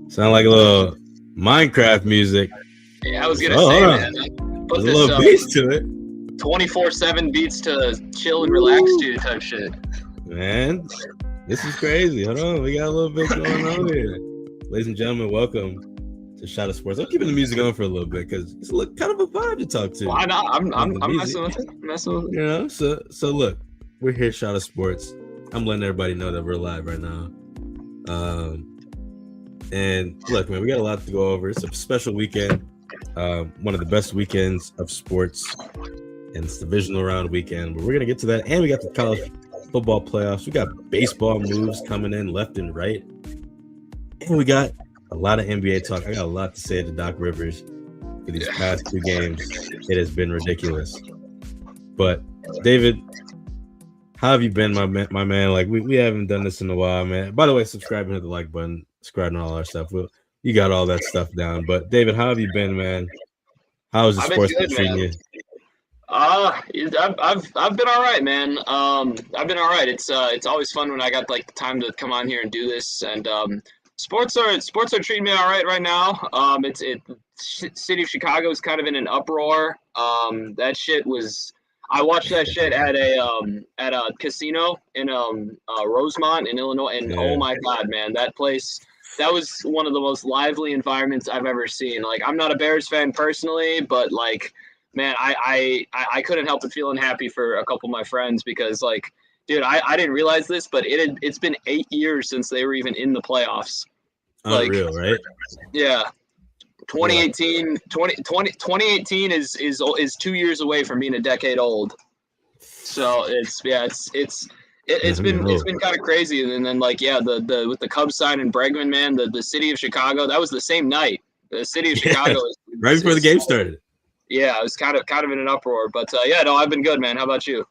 Sound like a little Minecraft music. Yeah, I was gonna say, man. Put There's a little bass to it. 24/7 beats to chill and relax to type shit. Man, this is crazy. Hold on, we got a little bit going on here. Ladies and gentlemen, welcome to Shot of Sports. I'm keeping the music on for a little bit because it's kind of a vibe to talk to. Why not? I'm messing with it. You know, so look, we're here, Shot of Sports. I'm letting everybody know that we're live right now. And look, man, we got a lot to go over. It's a special weekend. One of the best weekends of sports, and it's divisional round weekend. But we're gonna get to that, and we got the college football playoffs. We got baseball moves coming in left and right, and we got a lot of NBA talk. I got a lot to say to Doc Rivers for these past 2 games. It has been ridiculous. But David, how have you been, my man? Like we haven't done this in a while, man. By the way, subscribing to the like button, subscribing to all our stuff. You got all that stuff down. But David, how have you been, man? How's the sports been treating you? I've been all right, man. I've been all right. It's always fun when I got like the time to come on here and do this. And sports are treating me all right now. City of Chicago is kind of in an uproar. That shit was. I watched that shit at a casino in Rosemont in Illinois, and Oh my god, man, that place. That was one of the most lively environments I've ever seen. Like, I'm not a Bears fan personally, but like, man, I couldn't help but feeling happy for a couple of my friends because, like, dude, I didn't realize this, but it's been 8 years since they were even in the playoffs. Unreal, right? Yeah. 2018 is 2 years away from being a decade old. So it's been kind of crazy. And then like, the with the Cubs signing Bregman, man, the city of Chicago, that was the same night. The city of Chicago right before the game started. Yeah, it was kind of in an uproar. But I've been good, man. How about you?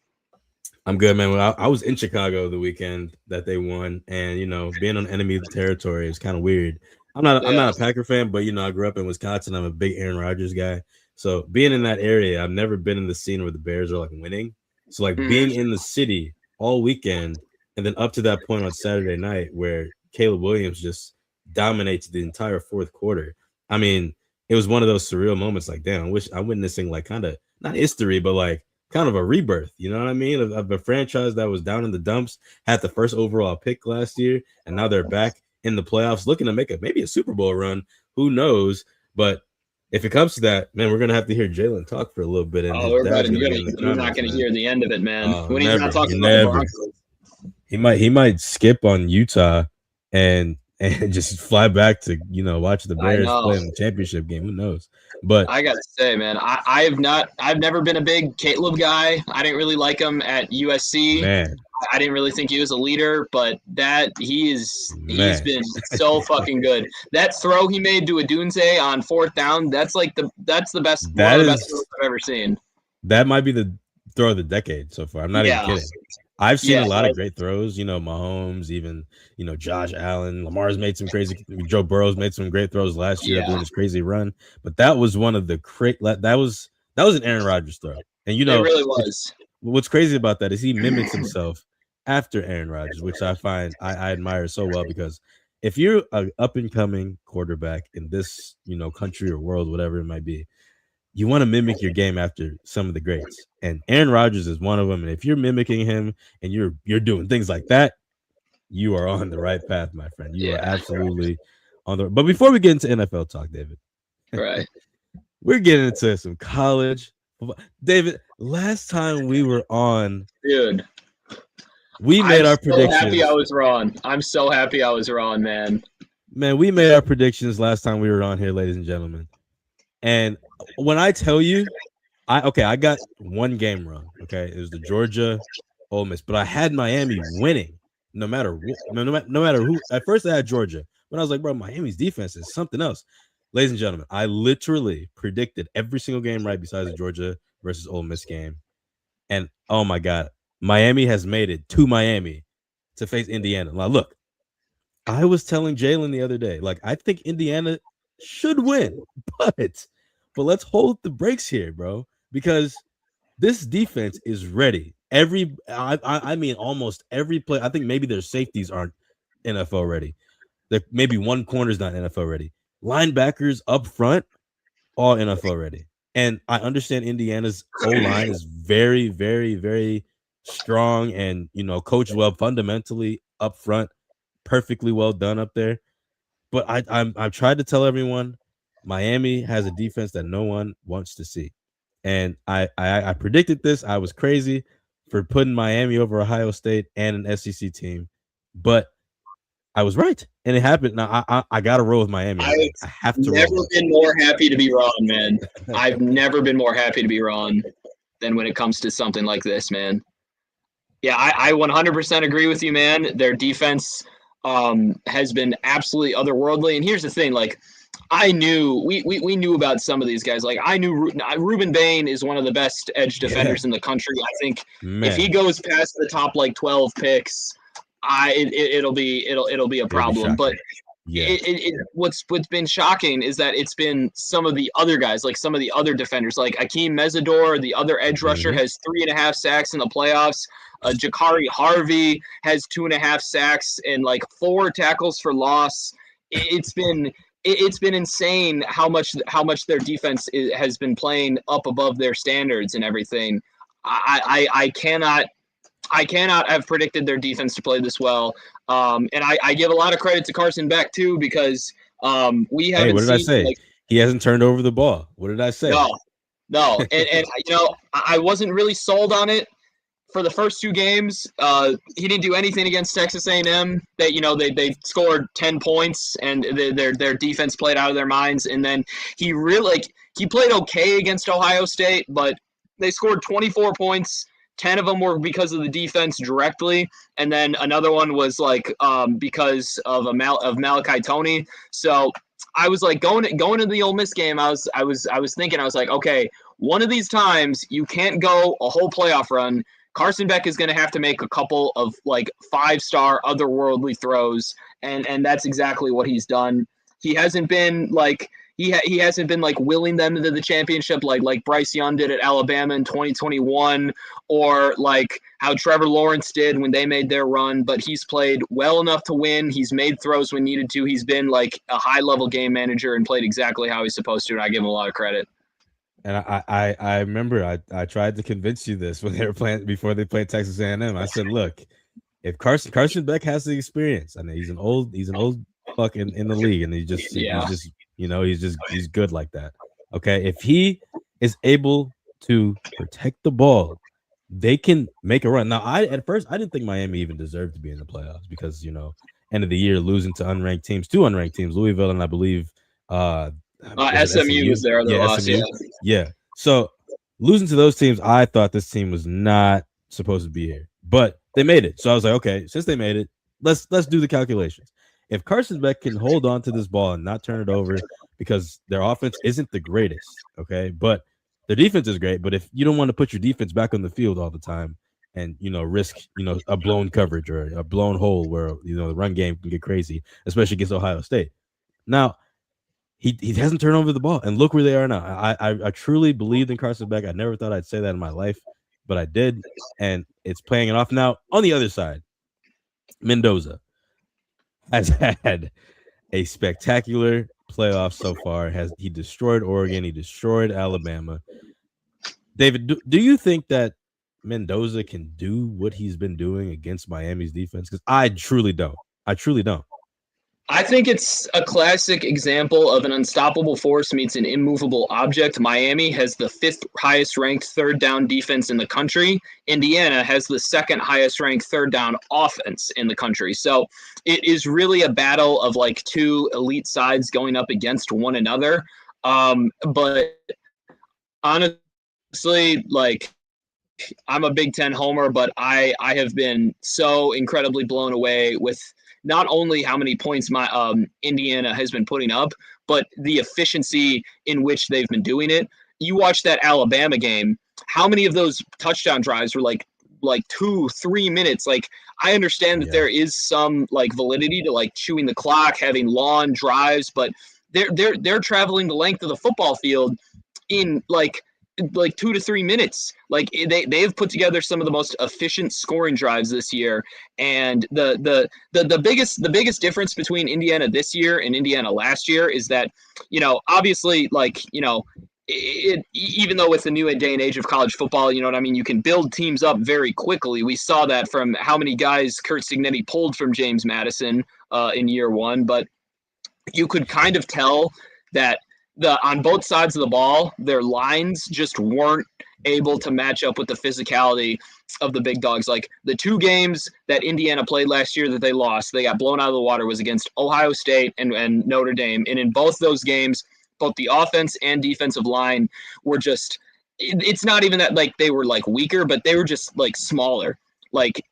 I'm good, man. Well, I was in Chicago the weekend that they won, and being on enemy territory is kind of weird. I'm not a Packer fan, but I grew up in Wisconsin. I'm a big Aaron Rodgers guy. So being in that area, I've never been in the scene where the Bears are like winning. So like being in the city all weekend, and then up to that point on Saturday night where Caleb Williams just dominates the entire fourth quarter. I mean, it was one of those surreal moments. Like, damn, I wish I'm witnessing like kind of not history, but like kind of a rebirth. You know what I mean? Of a franchise that was down in the dumps, had the first overall pick last year, and now they're back in the playoffs, looking to make maybe a Super Bowl run. Who knows? But if it comes to that, man, we're gonna have to hear Jalen talk for a little bit. And we're not gonna hear the end of it, man. When he's not talking about the Broncos. He might skip on Utah and just fly back to watch the Bears play in the championship game. Who knows? But I gotta say, man, I've never been a big Caleb guy. I didn't really like him at USC. Man. I didn't really think he was a leader, but he's been so fucking good. That throw he made to Odunze on 4th down, that's the best one of the best throws I've ever seen. That might be the throw of the decade so far. I'm not even kidding. I've seen a lot of great throws, Mahomes, even, Josh Allen, Lamar's made some crazy, Joe Burrow's made some great throws last year doing this crazy run, but that was one of the that was an Aaron Rodgers throw. And it really was. What's crazy about that is he mimics himself after Aaron Rodgers, which I find I admire so well, because if you're an up and coming quarterback in this, country or world, whatever it might be, you want to mimic your game after some of the greats, and Aaron Rodgers is one of them. And if you're mimicking him and you're doing things like that, you are on the right path, my friend. You are absolutely on the. But before we get into NFL talk, David, right, we're getting into some college. David, last time we were on, dude, we made our predictions. I'm so happy I was wrong. I'm so happy I was wrong, man. Man, we made our predictions last time we were on here, ladies and gentlemen. And when I tell you, I got one game wrong. Okay, it was the Georgia Ole Miss, but I had Miami winning no matter who. At first, I had Georgia, but I was like, bro, Miami's defense is something else. Ladies and gentlemen, I literally predicted every single game right besides the Georgia versus Ole Miss game, and oh my god, Miami has made it to Miami to face Indiana. Now, look, I was telling Jalen the other day, like, I think Indiana should win, but let's hold the brakes here, bro, because this defense is ready. I mean, almost every play. I think maybe their safeties aren't NFL ready. There maybe one corner's not NFL ready. Linebackers up front, all NFL ready. And I understand Indiana's O-line is very, very, very strong and, coached well fundamentally up front, perfectly well done up there. But I've tried to tell everyone Miami has a defense that no one wants to see. And I predicted this. I was crazy for putting Miami over Ohio State and an SEC team, but I was right, and it happened. Now I got to roll with Miami. I have to. Never been more happy to be wrong, man. I've never been more happy to be wrong than when it comes to something like this, man. Yeah, I 100% agree with you, man. Their defense has been absolutely otherworldly. And here's the thing, like, I knew we knew about some of these guys. Like, I knew Ruben Bain is one of the best edge defenders in the country. I think if he goes past the top like 12 picks, it'll be a problem. But what's been shocking is that it's been some of the other guys, like some of the other defenders, like Akeem Mesidor, the other edge rusher, has 3.5 sacks in the playoffs. Jakari Harvey has 2.5 sacks and like 4 tackles for loss. It's been insane how much their defense has been playing up above their standards and everything. I cannot have predicted their defense to play this well. And I give a lot of credit to Carson Beck too, because we haven't. Hey, what did I say? He hasn't turned over the ball. What did I say? No. And I wasn't really sold on it for the first 2 games. He didn't do anything against Texas A&M. They scored 10 points and their defense played out of their minds. And then he played okay against Ohio State, but they scored 24 points. 10 of them were because of the defense directly, and then another one was because of Malachi Toney. So I was like going into the Ole Miss game. I was thinking, I was like, okay, one of these times you can't go a whole playoff run. Carson Beck is going to have to make a couple of like 5-star otherworldly throws, and that's exactly what he's done. He hasn't been like. He hasn't been like willing them into the championship like Bryce Young did at Alabama in 2021, or like how Trevor Lawrence did when they made their run, but he's played well enough to win. He's made throws when needed to. He's been like a high-level game manager and played exactly how he's supposed to, and I give him a lot of credit. And I remember I tried to convince you this when they were playing before they played Texas A&M. I said, look, if Carson Beck has the experience, I mean he's an old fuck in the league, and he's good like that. Okay, if he is able to protect the ball, they can make a run. Now, at first I didn't think Miami even deserved to be in the playoffs because end of the year losing to two unranked teams, Louisville and I believe SMU was there. Yeah. So losing to those teams, I thought this team was not supposed to be here, but they made it. So I was like, okay, since they made it, let's do the calculations. If Carson Beck can hold on to this ball and not turn it over, because their offense isn't the greatest, okay, but their defense is great. But if you don't want to put your defense back on the field all the time and risk a blown coverage or a blown hole where the run game can get crazy, especially against Ohio State. Now he hasn't turned over the ball, and look where they are now. I truly believed in Carson Beck. I never thought I'd say that in my life, but I did, and it's playing it off now. On the other side, Mendoza has had a spectacular playoff so far. He destroyed Oregon? He destroyed Alabama. David, do you think that Mendoza can do what he's been doing against Miami's defense? Because I truly don't. I think it's a classic example of an unstoppable force meets an immovable object. Miami has the 5th highest ranked third down defense in the country. Indiana has the 2nd highest ranked third down offense in the country. So it is really a battle of like 2 elite sides going up against one another. But honestly, like, I'm a Big Ten homer, but I have been so incredibly blown away with not only how many points my Indiana has been putting up, but the efficiency in which they've been doing it. You watch that Alabama game, how many of those touchdown drives were like 2-3 minutes? Like, I understand that there is some like validity to like chewing the clock, having long drives, but they're traveling the length of the football field in like like 2 to 3 minutes. Like they've put together some of the most efficient scoring drives this year. And the biggest difference between Indiana this year and Indiana last year is that, obviously, like, even though with the new day and age of college football, you know what I mean, you can build teams up very quickly. We saw that from how many guys Curt Cignetti pulled from James Madison in year one, but you could kind of tell that on both sides of the ball, their lines just weren't able to match up with the physicality of the big dogs. Like the 2 games that Indiana played last year that they lost, they got blown out of the water, was against Ohio State and Notre Dame. And in both those games, both the offense and defensive line were just, it's not even that like they were like weaker, but they were just like smaller. Like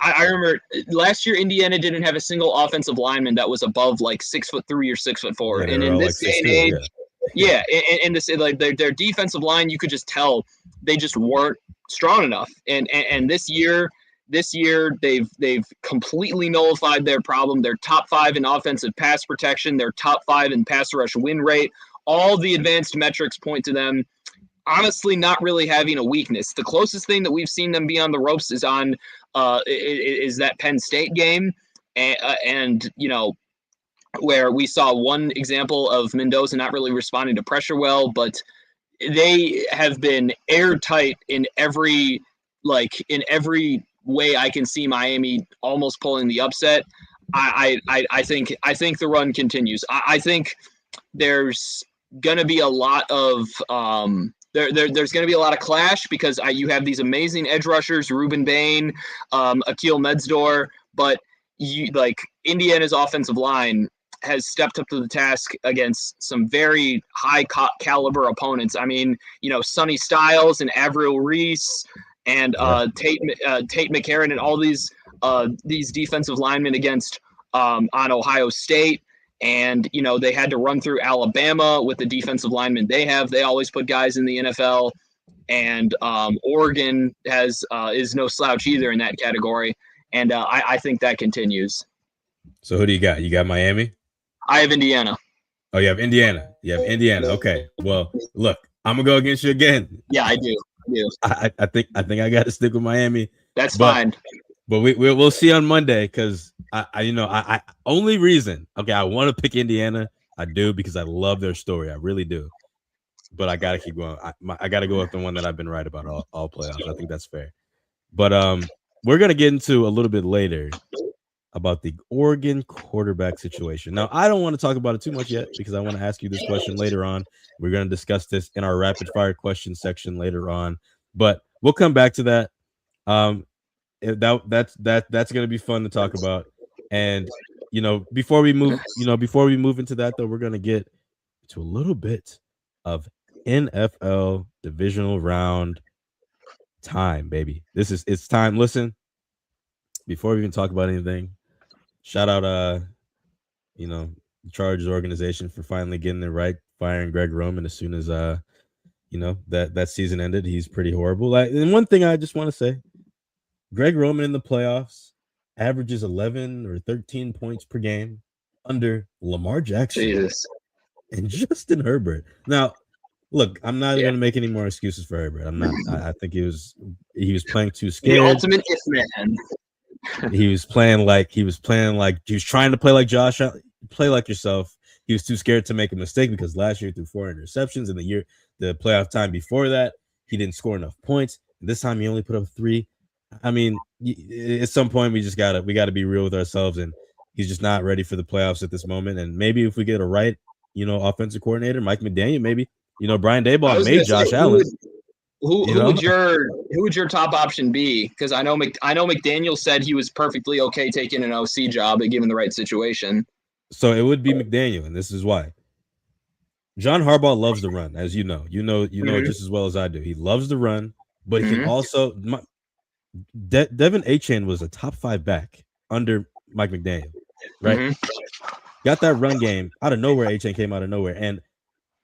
I remember last year Indiana didn't have a single offensive lineman that was above like 6'3" or 6'4", and in this day and age, yeah, and this, like their defensive line, you could just tell they just weren't strong enough. And this year they've completely nullified their problem. They're top 5 in offensive pass protection. They're top 5 in pass rush win rate. All the advanced metrics point to them honestly not really having a weakness. The closest thing that we've seen them be on the ropes is on is that Penn State game, and where we saw one example of Mendoza not really responding to pressure well, but they have been airtight in every way I can see Miami almost pulling the upset. I think the run continues. I think there's going to be a lot of there's going to be a lot of clash because you have these amazing edge rushers, Ruben Bain, Akil Medsdor, but Indiana's offensive line has stepped up to the task against some very high caliber opponents. I mean, Sonny Styles and Avril Reese and Tate McCarron and all these defensive linemen against on Ohio State. And, they had to run through Alabama with the defensive linemen they have. They always put guys in the NFL. And Oregon is no slouch either in that category. And I think that continues. So who do you got? You got Miami? I have Indiana. Oh, you have Indiana. Okay. Well, look, I'm going to go against you again. Yeah, I do. I think I got to stick with Miami. That's fine. But we'll see on Monday because I only reason. Okay, I want to pick Indiana. I do because I love their story. I really do. But I got to keep going. I got to go with the one that I've been right about all playoffs. I think that's fair. But we're gonna get into a little bit later about the Oregon quarterback situation. Now, I don't want to talk about it too much yet because I want to ask you this question later on. We're going to discuss this in our rapid fire question section later on, but we'll come back to that. That's going to be fun to talk about. And, before we move into that though, we're going to get to a little bit of NFL divisional round time, baby. It's time. Listen, before we even talk about anything, shout out, the Chargers organization for finally getting it right, firing Greg Roman as soon as, that season ended. He's pretty horrible. And one thing I just want to say, Greg Roman in the playoffs averages 11 or 13 points per game under Lamar Jackson and Justin Herbert. Now, look, I'm not going to make any more excuses for Herbert. I'm not. I think he was playing too scared. The ultimate if man. He was trying to play like Josh, play like yourself. He was too scared to make a mistake because last year he threw 4 interceptions, and the playoff time before that, he didn't score enough points. This time he only put up 3. I mean, at some point we gotta be real with ourselves, and he's just not ready for the playoffs at this moment. And maybe if we get a right, offensive coordinator, Mike McDaniel, maybe, Brian Daboll made Josh Allen. Who would your top option be? Because I know McDaniel said he was perfectly okay taking an OC job given the right situation. So it would be McDaniel, and this is why. John Harbaugh loves the run, as you know it just as well as I do. He loves the run, but he can also. Devin Achane was a top 5 back under Mike McDaniel, right? Got that run game out of nowhere. Achane came out of nowhere, and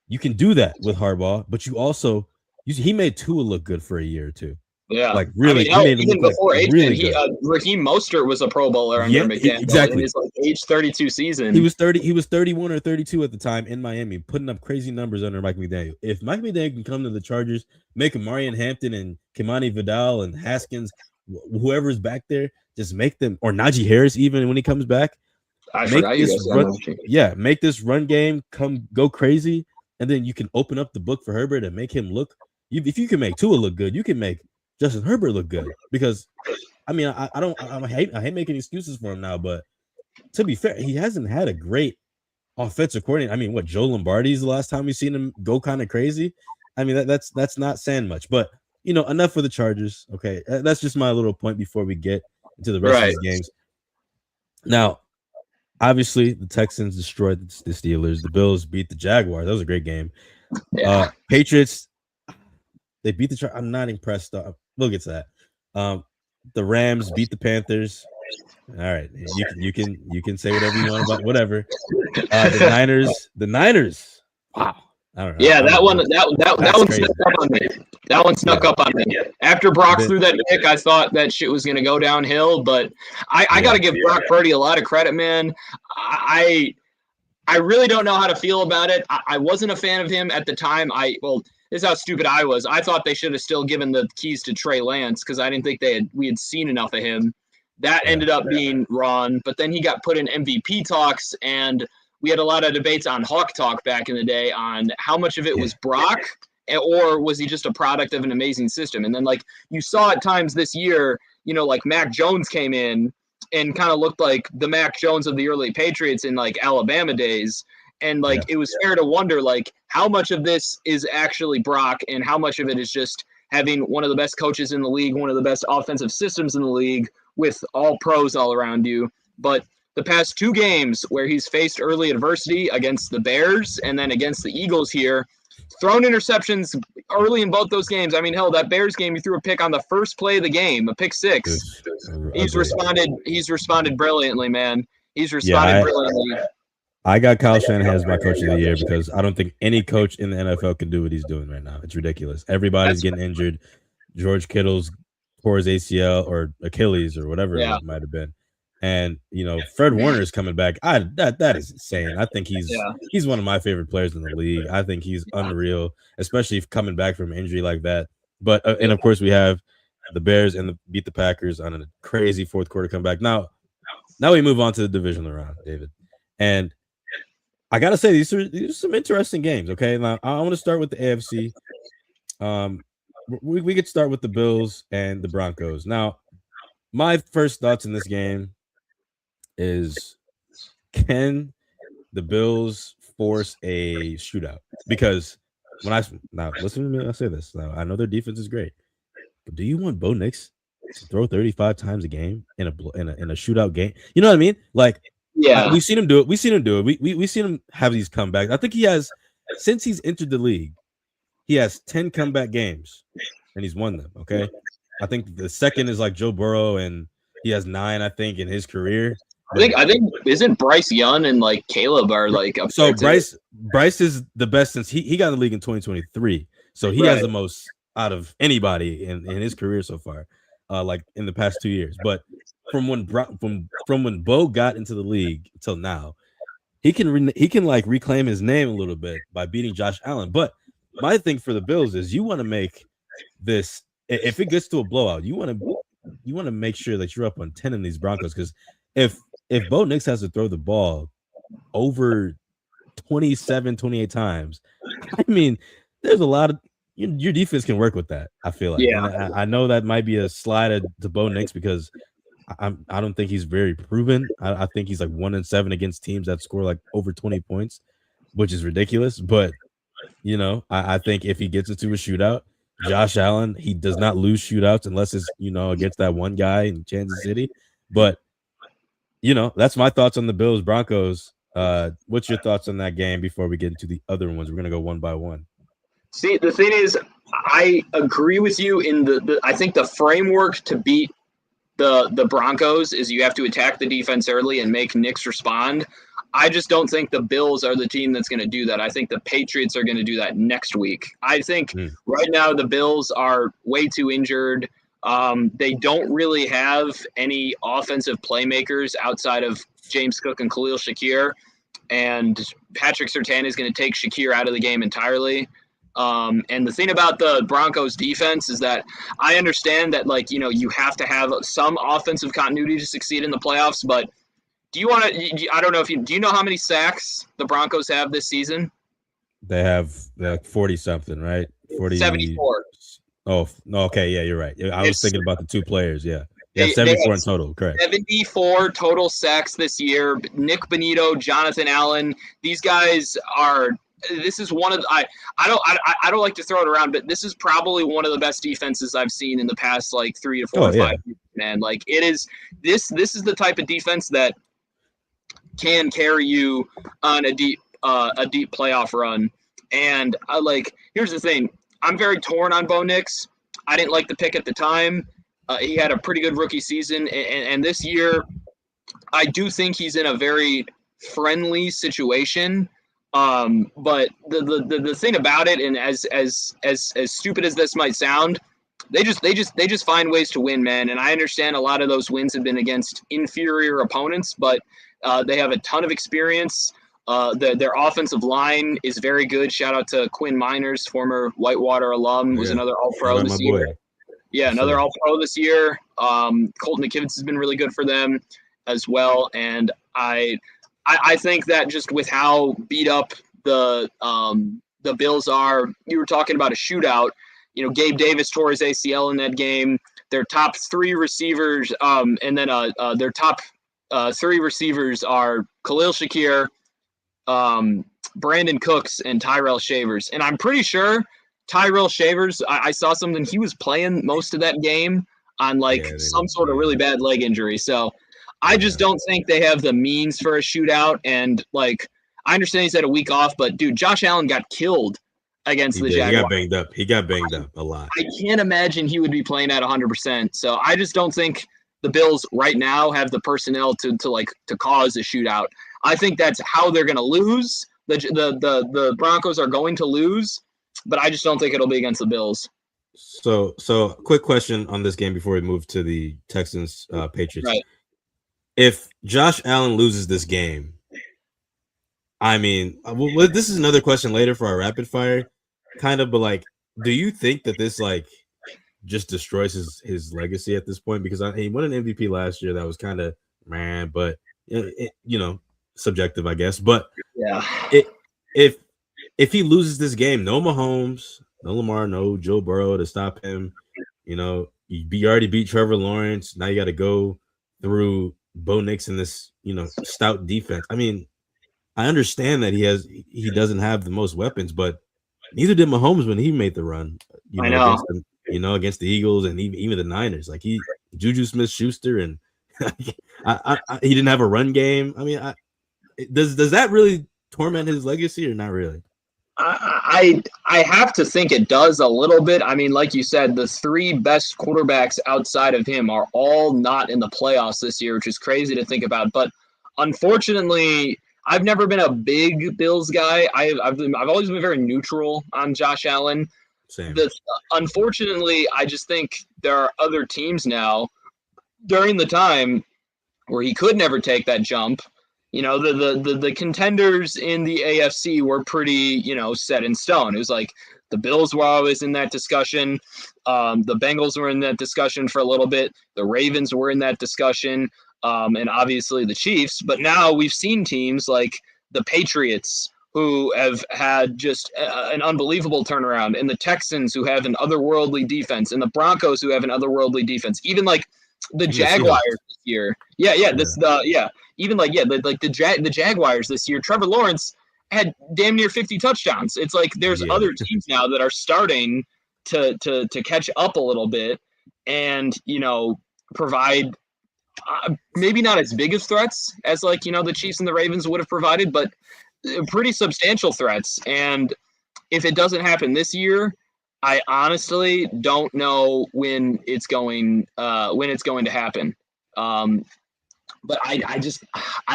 you can do that with Harbaugh, but you also. He made Tua look good for a year or two. Yeah, really. Even before Achane, Raheem Mostert was a Pro Bowler under McDaniel. Exactly. age 32 season. He was 30. He was 31 or 32 at the time in Miami, putting up crazy numbers under Mike McDaniel. If Mike McDaniel can come to the Chargers, make Marion Hampton and Kimani Vidal and Haskins, whoever's back there, just make them, or Najee Harris even when he comes back. I forgot you guys run, yeah, make this run game go crazy, and then you can open up the book for Herbert and make him look. If you can make Tua look good, you can make Justin Herbert look good. Because, I mean, I hate making excuses for him now, but to be fair, he hasn't had a great offensive coordinator. I mean, what, Joe Lombardi's the last time we've seen him go kind of crazy? I mean, that's not saying much, but you know, enough for the Chargers. Okay, that's just my little point before we get into the rest of these games. Now, obviously, the Texans destroyed the Steelers. The Bills beat the Jaguars. That was a great game. Yeah. Patriots, they beat the Chargers. I'm not impressed. We'll get to that. The Rams beat the Panthers. All right, you can say whatever you want about whatever. The Niners. Wow. I don't know. Yeah, that one snuck up on me. That one snuck up on me. After Brock threw that pick, I thought that shit was gonna go downhill. But I got to give Brock Purdy a lot of credit, man. I really don't know how to feel about it. I wasn't a fan of him at the time. This is how stupid I was. I thought they should have still given the keys to Trey Lance because I didn't think we had seen enough of him. That ended up being wrong, but then he got put in MVP talks, and we had a lot of debates on Hawk Talk back in the day on how much of it was Brock, or was he just a product of an amazing system? And then, like, you saw at times this year, you know, like Mac Jones came in and kind of looked like the Mac Jones of the early Patriots in, like, Alabama days. And, like, it was fair to wonder, like, how much of this is actually Brock and how much of it is just having one of the best coaches in the league, one of the best offensive systems in the league, with all pros all around you. But the past two games where he's faced early adversity against the Bears and then against the Eagles here, thrown interceptions early in both those games. I mean, hell, that Bears game, he threw a pick on the first play of the game, a pick six. He's responded brilliantly, man. He's responded brilliantly. I got Kyle Shanahan as my coach of the year because I don't think any coach in the NFL can do what he's doing right now. It's ridiculous. Everybody's getting injured. George Kittle's tore his ACL or Achilles or whatever it might have been. And, you know, Fred Warner is coming back. That is insane. I think he's one of my favorite players in the league. I think he's unreal, especially if coming back from injury like that. But and of course we have the Bears beat the Packers on a crazy fourth quarter comeback. Now we move on to the divisional round, David. And I gotta say these are some interesting games. Okay, now I want to start with the AFC. We could start with the Bills and the Broncos. Now, my first thoughts in this game is, can the Bills force a shootout? Because now listen to me, I say this. Now I know their defense is great, but do you want Bo Nix to throw 35 times a game in a shootout game? You know what I mean? Like, we've seen him do it. We've seen him have these comebacks. I think he has, since he's entered the league, he has 10 comeback games, and he's won them. Okay, I think the second is like Joe Burrow, and he has 9, I think, in his career. I think isn't Bryce Young and like Caleb are like up so Bryce is the best since he got in the league in 2023. So he has the most out of anybody in his career so far, like in the past 2 years. But from when Bo got into the league until now, he can like reclaim his name a little bit by beating Josh Allen. But my thing for the Bills is you want to make this, if it gets to a blowout, you want to make sure that you're up on 10 in these Broncos, because if Bo Nix has to throw the ball over 27, 28 times, I mean, there's a lot of your defense can work with that. I feel like, I know that might be a slide to Bo Nix because I don't think he's very proven. I think he's like 1-7 against teams that score like over 20 points, which is ridiculous. But you know, I think if he gets into a shootout, Josh Allen, he does not lose shootouts unless it's, you know, against that one guy in Kansas City. But, you know, that's my thoughts on the Bills Broncos. What's your thoughts on that game before we get into the other ones? We're going to go one by one. See, the thing is, I agree with you in I think the framework to beat the Broncos is you have to attack the defense early and make Nix respond. I just don't think the Bills are the team that's going to do that. I think the Patriots are going to do that next week. I think right now the Bills are way too injured. They don't really have any offensive playmakers outside of James Cook and Khalil Shakir, and Patrick Surtain is going to take Shakir out of the game entirely. And the thing about the Broncos defense is that I understand that, like, you have to have some offensive continuity to succeed in the playoffs, but do you want to, I don't know if do you know how many sacks the Broncos have this season? They have like 40 something, right? 74. Oh, okay. Yeah, you're right. I was thinking about the two players. Yeah. Yeah, They 74 have in total. Correct. 74 total sacks this year. Nick Bonito, Jonathan Allen, these guys are. This is one of I don't like to throw it around, but this is probably one of the best defenses I've seen in the past like 3 to 4 or 5 years, man. Like, it is this is the type of defense that can carry you on a deep playoff run. And here's the thing. I'm very torn on Bo Nix. I didn't like the pick at the time. He had a pretty good rookie season, and this year, I do think he's in a very friendly situation. But the thing about it, and as stupid as this might sound, they just find ways to win, man. And I understand a lot of those wins have been against inferior opponents, but they have a ton of experience. Their offensive line is very good. Shout out to Quinn Miners, former Whitewater alum, who's another All-Pro this year. Boy. Yeah, another All-Pro this year. Colton McKivitz has been really good for them as well. And I think that just with how beat up the Bills are, you were talking about a shootout. Gabe Davis tore his ACL in that game. Their top 3 receivers, and then their top 3 receivers are Khalil Shakir, Brandon Cooks, and Tyrell Shavers. And I'm pretty sure Tyrell Shavers, I saw something. He was playing most of that game on some sort of really bad leg injury. So I just don't think they have the means for a shootout. And I understand he's had a week off, but dude, Josh Allen got killed against the Jaguars. He got banged up a lot. I can't imagine he would be playing at 100%. So I just don't think the Bills right now have the personnel to cause a shootout. I think that's how they're going to lose. The Broncos are going to lose, but I just don't think it'll be against the Bills. So quick question on this game before we move to the Texans Patriots. Right. If Josh Allen loses this game, I mean, this is another question later for our rapid fire, kind of, but do you think that this just destroys his legacy at this point? Because he won an MVP last year that was kind of but subjective, I guess. But yeah, if he loses this game, no Mahomes, no Lamar, no Joe Burrow to stop him. You already beat Trevor Lawrence. Now you got to go through Bo Nix in this stout defense. I mean, I understand that he doesn't have the most weapons, but neither did Mahomes when he made the run. I know. Against the Eagles and even the Niners. Juju Smith-Schuster, and he didn't have a run game. I mean, does that really torment his legacy or not really? I have to think it does a little bit. I mean, like you said, the 3 best quarterbacks outside of him are all not in the playoffs this year, which is crazy to think about. But unfortunately, I've never been a big Bills guy. I've always been very neutral on Josh Allen. Same. Unfortunately, I just think there are other teams now during the time where he could never take that jump. The contenders in the AFC were pretty, set in stone. It was the Bills were always in that discussion. The Bengals were in that discussion for a little bit. The Ravens were in that discussion. And obviously the Chiefs. But now we've seen teams like the Patriots, who have had just an unbelievable turnaround, and the Texans, who have an otherworldly defense, and the Broncos, who have an otherworldly defense. Even the Jaguars this year. Even the Jaguars this year. Trevor Lawrence had damn near 50 touchdowns. It's there's other teams now that are starting to catch up a little bit and provide maybe not as big of threats as the Chiefs and the Ravens would have provided, but pretty substantial threats. And if it doesn't happen this year, I honestly don't know when it's going to happen. But I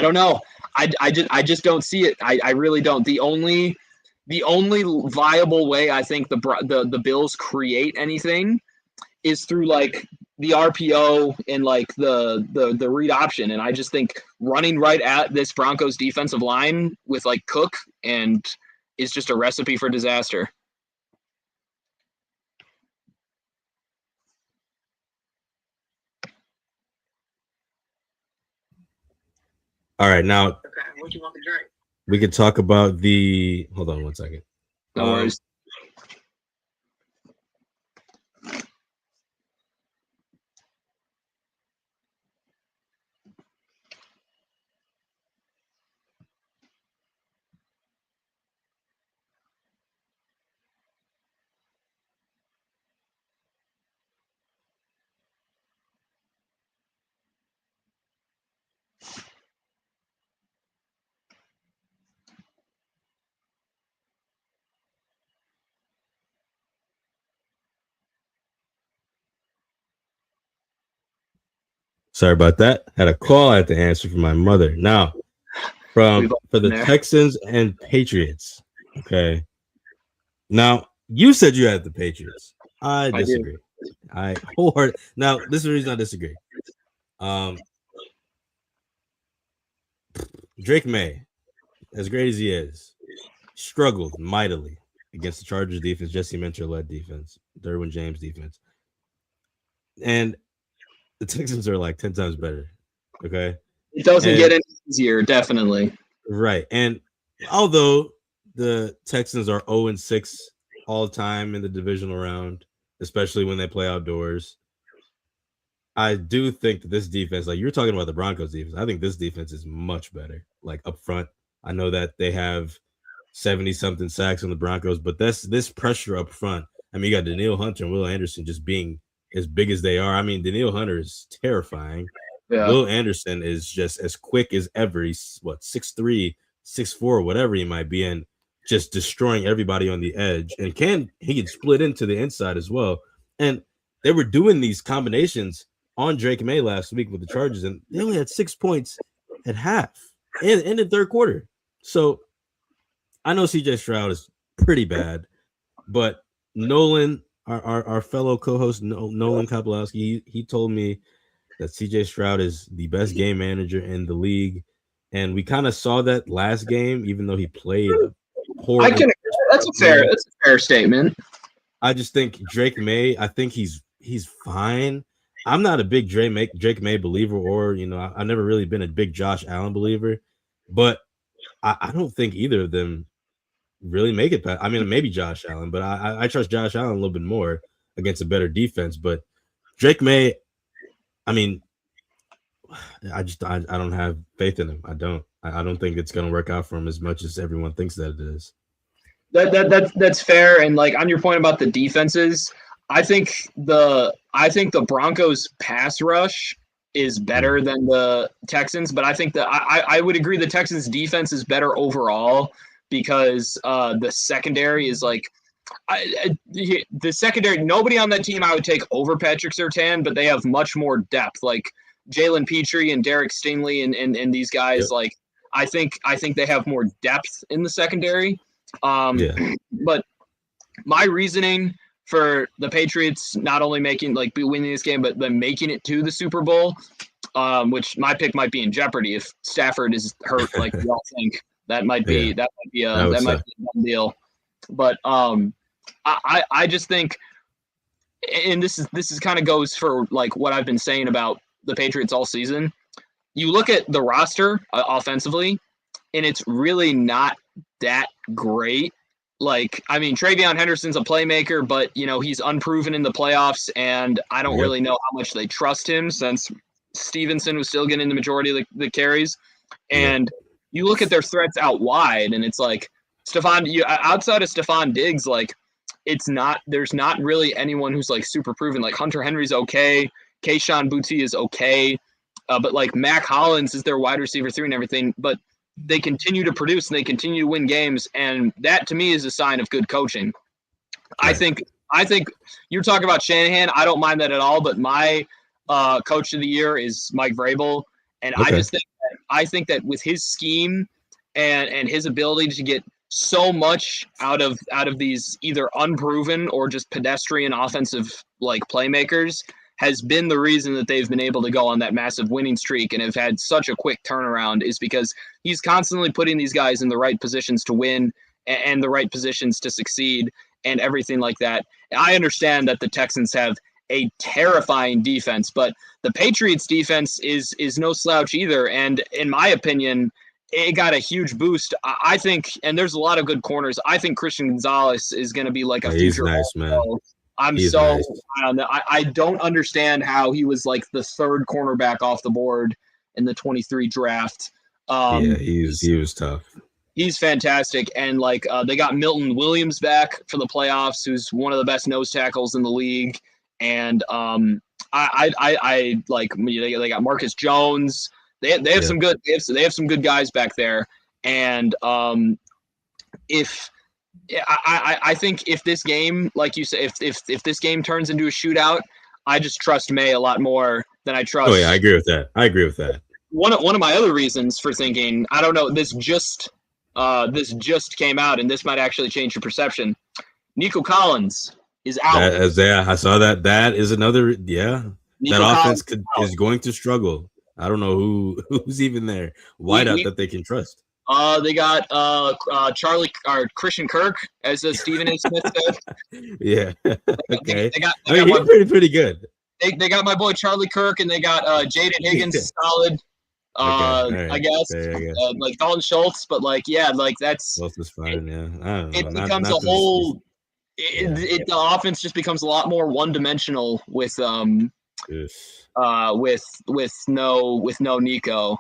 don't know. I just don't see it. I really don't. The only viable way I think the Bills create anything is through the RPO and like the read option. And I just think running right at this Broncos defensive line with like Cook and is just a recipe for disaster. All right, now Okay, what do you want to drink? we could talk about the. Hold on one second. No worries. Sorry about that. Had a call I had to answer from my mother. Now, for the Texans and Patriots. Okay. Now, you said you had the Patriots. I disagree. Now, this is the reason I disagree. Drake May, as great as he is, struggled mightily against the Chargers defense, Jesse Minter-led defense, Derwin James defense. And the Texans are like 10 times better. Okay. It doesn't get any easier, definitely. Right. And although the Texans are 0-6 all time in the divisional round, especially when they play outdoors, I do think that this defense, like you're talking about the Broncos defense, I think this defense is much better. Like up front, I know that they have 70-something sacks on the Broncos, but this pressure up front. I mean, you got Danielle Hunter and Will Anderson just being as big as they are. I mean, Danielle Hunter is terrifying. Yeah. Will Anderson is just as quick as ever. He's 6'3", 6'4", whatever he might be, and just destroying everybody on the edge. And he can split into the inside as well. And they were doing these combinations on Drake May last week with the Chargers, and they only had 6 points at half in the third quarter. So I know CJ Stroud is pretty bad, but Nolan, our fellow co-host Nolan Kopolowski, he told me that CJ Stroud is the best game manager in the league, and we kind of saw that last game, even though he played horrible. That's a fair statement. I just think Drake May, I think he's fine. I'm not a big Drake May believer, or I've never really been a big Josh Allen believer, but I don't think either of them really make it past. I mean, maybe Josh Allen, but I trust Josh Allen a little bit more against a better defense. But Drake May, I mean, I don't have faith in him. I don't think it's going to work out for him as much as everyone thinks that it is. That's fair. And like on your point about the defenses, I think the Broncos pass rush is better than the Texans, but I think that I would agree the Texans defense is better overall because the secondary is like the secondary. Nobody on that team I would take over Patrick Surtain, but they have much more depth. Like Jalen Petrie and Derek Stingley and these guys. Yep. Like I think they have more depth in the secondary. But my reasoning for the Patriots not only winning this game, but making it to the Super Bowl, which my pick might be in jeopardy if Stafford is hurt, like we all think. That might be a done deal. But I just think, and this is kind of goes for like what I've been saying about the Patriots all season. You look at the roster offensively, and it's really not that great. Like, I mean, TreVeyon Henderson's a playmaker, but, he's unproven in the playoffs, and I don't really know how much they trust him since Stevenson was still getting the majority of the carries. And you look at their threats out wide, and it's like, outside of Stephon Diggs, like, there's not really anyone who's, like, super proven. Like, Hunter Henry's okay. Kayshon Boutte is okay. But, like, Mac Hollins is their wide receiver 3 and everything. But they continue to produce and they continue to win games, and that to me is a sign of good coaching. Right. I think you're talking about Shanahan. I don't mind that at all, but my coach of the year is Mike Vrabel, and okay. I think that with his scheme and his ability to get so much out of these either unproven or just pedestrian offensive like playmakers, has been the reason that they've been able to go on that massive winning streak and have had such a quick turnaround, is because he's constantly putting these guys in the right positions to win and the right positions to succeed and everything like that. I understand that the Texans have a terrifying defense, but the Patriots defense is no slouch either. And in my opinion, it got a huge boost. I think, and there's a lot of good corners. I think Christian Gonzalez is going to be like a future. He's nice, man. He's so nice. I don't understand how he was like the third cornerback off the board in the 23 draft. He was tough. He's fantastic, and like they got Milton Williams back for the playoffs, who's one of the best nose tackles in the league, and I like they got Marcus Jones. They have some good they have some good guys back there, and if I think if this game, like you say, if this game turns into a shootout, I just trust May a lot more than I trust. Oh yeah, I agree with that. One of my other reasons for thinking, I don't know, this just came out, and this might actually change your perception. Nico Collins is out. I saw that. That is another. Yeah, Nico that offense Collins is going to struggle. I don't know who's even there. Wideout that they can trust. They got Charlie or Christian Kirk, as Stephen A. Smith said. Yeah. Okay. They got he's pretty good. They got my boy Charlie Kirk, and they got Jaden Higgins, solid. Right. I guess like Dalton Schultz, but like that's Schultz is fine. Yeah, I don't know. It becomes a whole. The offense just becomes a lot more one dimensional with no Nico.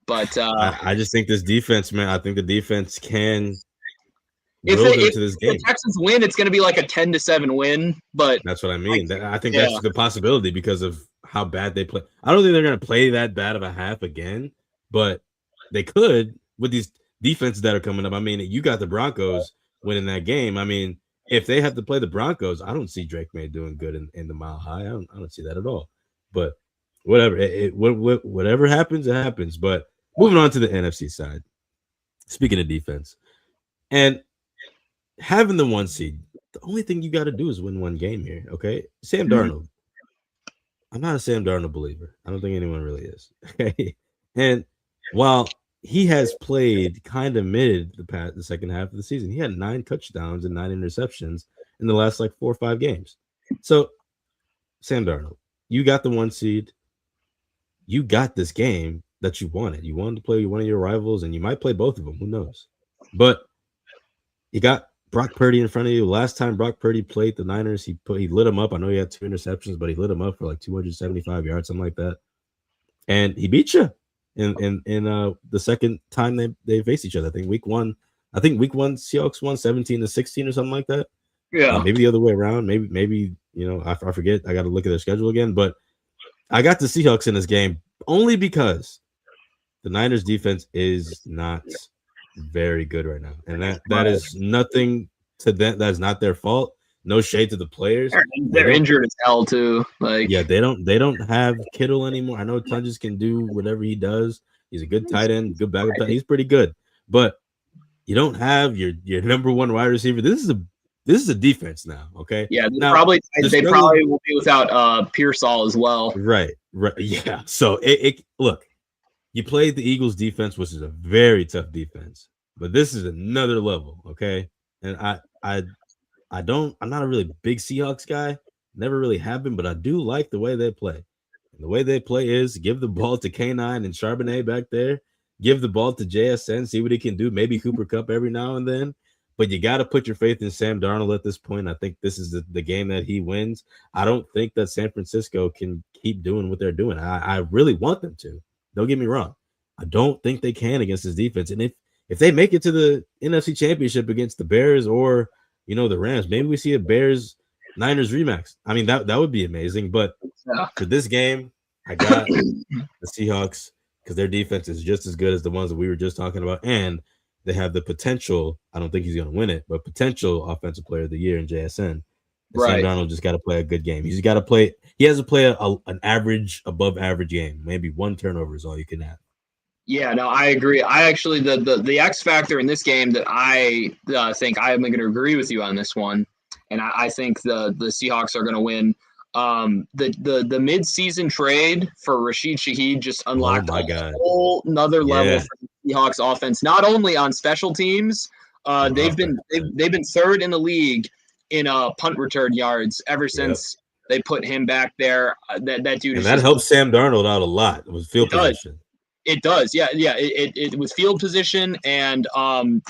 But I just think this defense, man. I think the defense can will them to this game. If the Texans win, it's going to be like a 10-7 win. But that's what I mean. I think that's the possibility because of how bad they play. I don't think they're going to play that bad of a half again, but they could with these defenses that are coming up. I mean, you got the Broncos winning that game. I mean, if they have to play the Broncos, I don't see Drake May doing good in the Mile High. I don't see that at all. But whatever, whatever happens, it happens. But moving on to the NFC side. Speaking of defense, and having the 1 seed, the only thing you got to do is win one game here. Okay, Sam Darnold. I'm not a Sam Darnold believer. I don't think anyone really is. Okay, and while he has played kind of mid the second half of the season, he had 9 touchdowns and 9 interceptions in the last like 4 or 5 games. So, Sam Darnold, you got the 1 seed. You got this game that you wanted. You wanted to play one of your rivals, and you might play both of them. Who knows? But you got Brock Purdy in front of you. Last time Brock Purdy played the Niners, he lit him up. I know he had 2 interceptions, but he lit him up for like 275 yards, something like that. And he beat you in the second time they faced each other. I think week one, Seahawks won 17-16 or something like that. Yeah, maybe the other way around. Maybe I forget. I got to look at their schedule again. But I got the Seahawks in this game only because the Niners defense is not very good right now, and that is nothing to them. That's not their fault. No shade to the players. They're injured as hell too. Like they don't have Kittle anymore. I know Tunges can do whatever he does. He's a good tight end, good backup tight. He's pretty good, but you don't have your number one wide receiver. This is a defense now. Okay. Yeah. Now, they probably will be without Pearsall as well. Right. Yeah. So look. You played the Eagles defense, which is a very tough defense, but this is another level, okay? And I'm not a really big Seahawks guy, never really have been, but I do like the way they play. And the way they play is give the ball to K9 and Charbonnet back there, give the ball to JSN, see what he can do, maybe Cooper Kupp every now and then, but you got to put your faith in Sam Darnold at this point. I think this is the game that he wins. I don't think that San Francisco can keep doing what they're doing. I really want them to. Don't get me wrong. I don't think they can against this defense. And if they make it to the NFC Championship against the Bears or, the Rams, maybe we see a Bears-Niners rematch. I mean, that would be amazing. But for this game, I got the Seahawks because their defense is just as good as the ones that we were just talking about. And they have the potential. I don't think he's going to win it, but potential offensive player of the year in JSN. Right. Sam Darnold just got to play a good game. He's got to play. He has to play an average, above average game. Maybe 1 turnover is all you can have. Yeah, no, I agree. I actually the X factor in this game that I think I am going to agree with you on this one, and I think the Seahawks are going to win. The mid-season trade for Rashid Shaheed just unlocked whole another level for the Seahawks offense. Not only on special teams, they've been third in the league in punt return yards ever since they put him back there. That dude, and that helps Sam Darnold out a lot with field position. It does, yeah. It with field position and the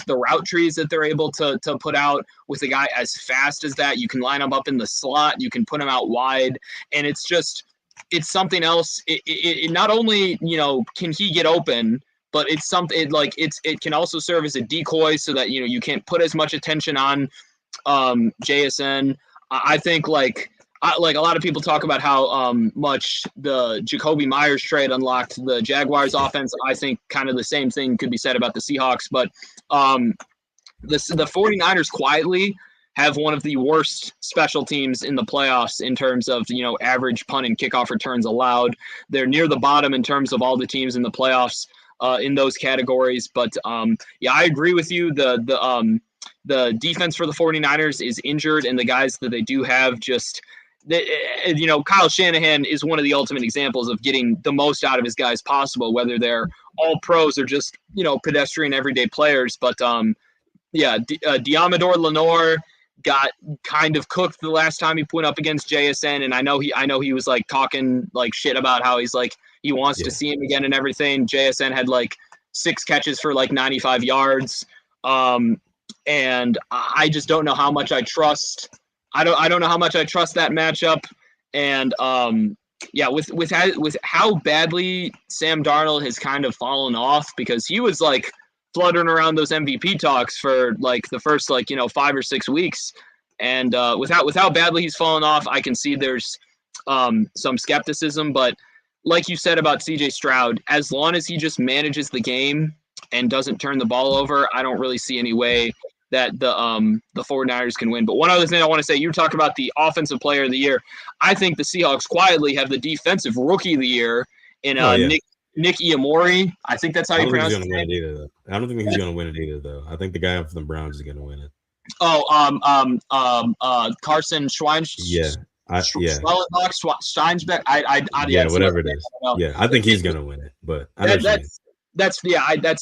route trees that they're able to put out with a guy as fast as that. You can line him up in the slot, you can put him out wide, and it's something else. It not only can he get open, but it's something it can also serve as a decoy so that you can't put as much attention on JSN. I think a lot of people talk about how much the Jacoby Myers trade unlocked the Jaguars offense. I think kind of the same thing could be said about the Seahawks, but the 49ers quietly have one of the worst special teams in the playoffs in terms of, average punt and kickoff returns allowed. They're near the bottom in terms of all the teams in the playoffs in those categories. But I agree with you. The defense for the 49ers is injured, and the guys that they do have just – Kyle Shanahan is one of the ultimate examples of getting the most out of his guys possible, whether they're all pros or just, pedestrian everyday players. But, Diamador Lenore got kind of cooked the last time he went up against JSN. And I know he was talking shit about how he's he wants to see him again and everything. JSN had 6 catches for 95 yards. And I just don't know how much I trust. I don't know how much I trust that matchup, and with how badly Sam Darnold has kind of fallen off, because he was fluttering around those MVP talks for the first 5 or 6 weeks, and with how badly he's fallen off, I can see there's some skepticism. But like you said about CJ Stroud, as long as he just manages the game and doesn't turn the ball over, I don't really see any way that the 49ers can win. But one other thing I want to say, you talk about the offensive player of the year. I think the Seahawks quietly have the defensive rookie of the year in Nick Iamori. I think that's how you pronounce it. I don't think he's going to win it either, though. I think the guy from the Browns is going to win it. Carson Schweinsteiger. Steinsbeck. Whatever it is. Yeah, I think he's going to win it, but that's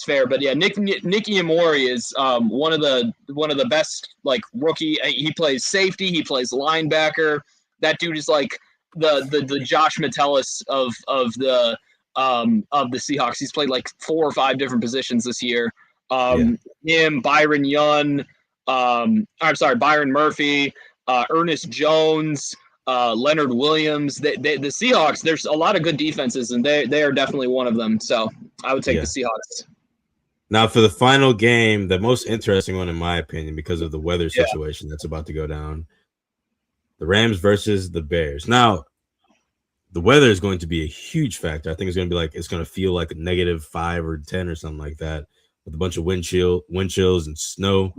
fair. But Nick Iamori is one of the best rookie. He plays safety, he plays linebacker. That dude is the Josh Metellus of the Seahawks. He's played 4 or 5 different positions this year. Him, Byron Young, Byron Murphy, Ernest Jones, Leonard Williams. The Seahawks, there's a lot of good defenses, and they are definitely one of them. So I would take the Seahawks. Now, for the final game, the most interesting one, in my opinion, because of the weather situation that's about to go down, the Rams versus the Bears. Now, the weather is going to be a huge factor. I think it's going to be it's going to feel like a -5 or 10 or something like that, with a bunch of wind chills and snow.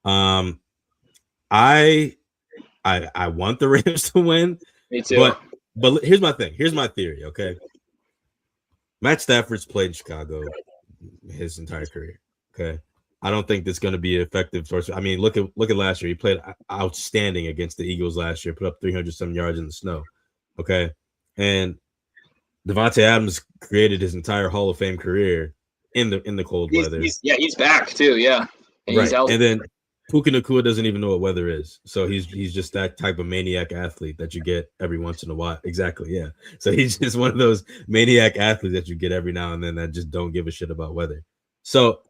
I want the Rams to win. Me too. But here's my thing. Here's my theory, okay? Matt Stafford's played in Chicago his entire career, okay? I don't think that's going to be effective towards. I mean, look at last year. He played outstanding against the Eagles last year, put up 300-some yards in the snow, okay? And Devontae Adams created his entire Hall of Fame career in the cold weather. He's back too, yeah. And right. And then Puka Nacua doesn't even know what weather is. So he's just that type of maniac athlete that you get every once in a while. Exactly, yeah. So he's just one of those maniac athletes that you get every now and then that just don't give a shit about weather. So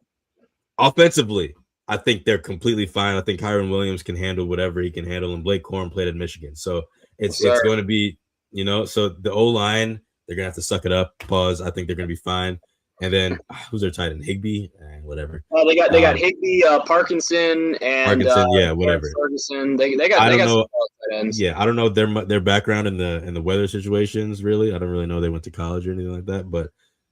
offensively, I think they're completely fine. I think Kyron Williams can handle whatever he can handle, and Blake Corum played at Michigan. So it's going to be, so the O-line, they're going to have to suck it up, pause. I think they're going to be fine. And then who's their tight end? Higbee, whatever. They got Higbee, Parkinson, and whatever. Ferguson. They got some tight ends. Yeah, I don't know their background in the weather situations. Really, I don't really know they went to college or anything like that. But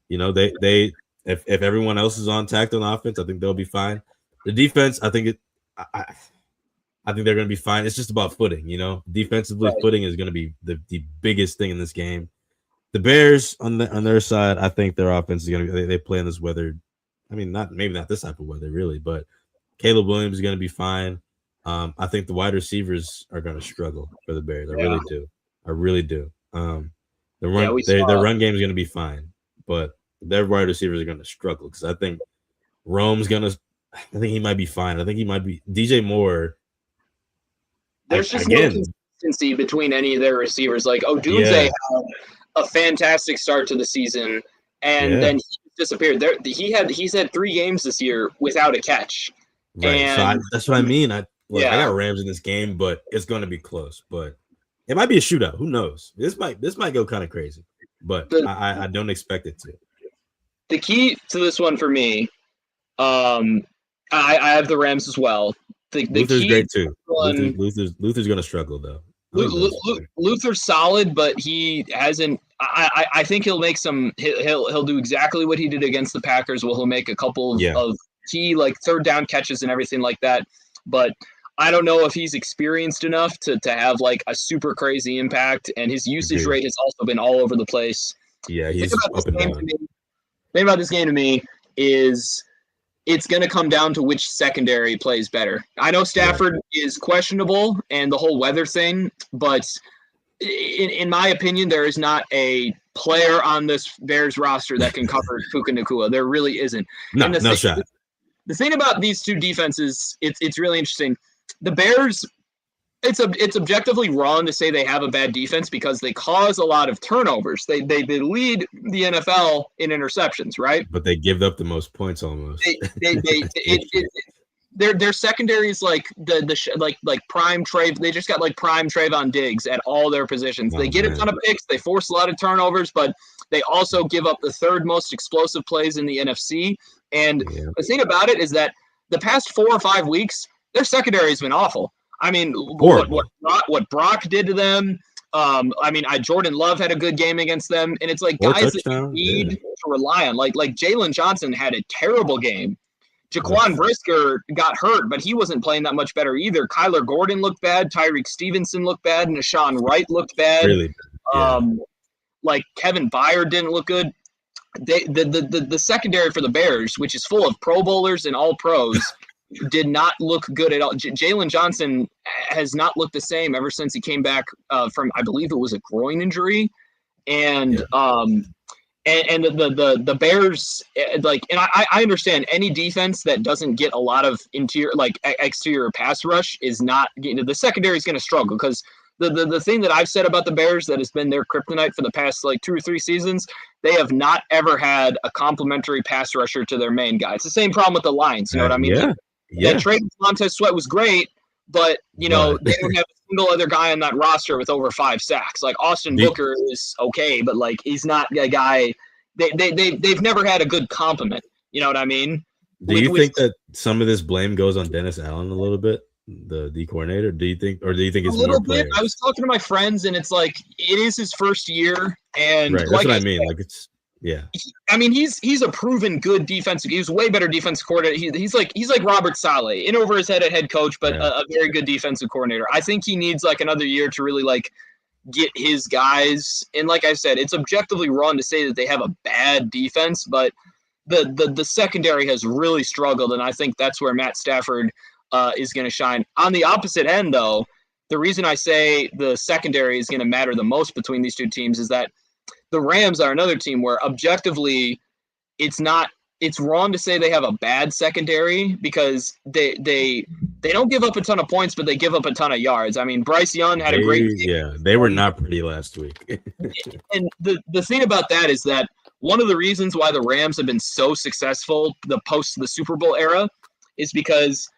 they if everyone else is on tact on offense, I think they'll be fine. The defense, I think they're going to be fine. It's just about footing, Defensively, footing is going to be the biggest thing in this game. The Bears on their side, I think their offense is going to be. They play in this weather. I mean, maybe not this type of weather, really, but Caleb Williams is going to be fine. I think the wide receivers are going to struggle for the Bears. I Yeah. really do. I really do. Their saw run game is going to be fine, but their wide receivers are going to struggle because I think Rome's going to. I think he might be fine. I think he might be DJ Moore. There's just no consistency between any of their receivers. Like Odunze had a fantastic start to the season, and then he disappeared. He's had 3 games this year without a catch. Right. And that's what I mean. I got Rams in this game, but it's going to be close. But it might be a shootout. Who knows? This might go kind of crazy, but I don't expect it to. The key to this one for me, I have the Rams as well. Luther's great too. Luther's going to struggle though. Luther's solid, but he hasn't. I think he'll make some. He'll do exactly what he did against the Packers. He'll make a couple of key third down catches and everything like that. But I don't know if he's experienced enough to have a super crazy impact. And his usage rate has also been all over the place. Yeah, he's up and down. The thing about this game to me is it's going to come down to which secondary plays better. I know Stafford is questionable and the whole weather thing, but in my opinion, there is not a player on this Bears roster that can cover Puka Nacua. There really isn't. No shot. The thing about these two defenses, it's really interesting. The Bears, it's objectively wrong to say they have a bad defense because they cause a lot of turnovers. They lead the NFL in interceptions, right? But they give up the most points almost. Their secondary is like prime Trey. They just got prime Trayvon Diggs at all their positions. They get a ton of picks. They force a lot of turnovers, but they also give up the 3rd most explosive plays in the NFC. And the thing about it is that the past 4 or 5 weeks, their secondary has been awful. I mean, what Brock did to them. Jordan Love had a good game against them, and it's guys that you need to rely on. Like Jalen Johnson had a terrible game. Jaquan Brisker got hurt, but he wasn't playing that much better either. Kyler Gordon looked bad. Tyreek Stevenson looked bad. Nashawn Wright looked bad. Really bad. Kevin Byard didn't look good. The secondary for the Bears, which is full of Pro Bowlers and All Pros, did not look good at all. Jalen Johnson has not looked the same ever since he came back from, I believe it was a groin injury, and the Bears and I understand any defense that doesn't get a lot of exterior pass rush is not the secondary is going to struggle because. The thing that I've said about the Bears that has been their kryptonite for the past 2 or 3 seasons, they have not ever had a complimentary pass rusher to their main guy. It's the same problem with the Lions. You know what I mean? Yeah. Trade Montez Sweat was great, but they don't have a single other guy on that roster with over 5 sacks. Austin Booker is okay, but he's not a guy. They've never had a good compliment. You know what I mean? Do you think that some of this blame goes on Dennis Allen a little bit? The D coordinator? Do you think it's a little bit? I was talking to my friends, and it's it is his first year, and that's what I mean. He's a proven good defensive. He was way better defensive coordinator. He's like Robert Saleh, in over his head at head coach, but a very good defensive coordinator. I think he needs another year to really get his guys. And like I said, it's objectively wrong to say that they have a bad defense, but the secondary has really struggled, and I think that's where Matt Stafford is going to shine. On the opposite end, though, the reason I say the secondary is going to matter the most between these two teams is that the Rams are another team where objectively it's wrong to say they have a bad secondary because they don't give up a ton of points, but they give up a ton of yards. I mean, Bryce Young had a great game. Yeah, they were not pretty last week. And the thing about that is that one of the reasons why the Rams have been so successful the Super Bowl era is because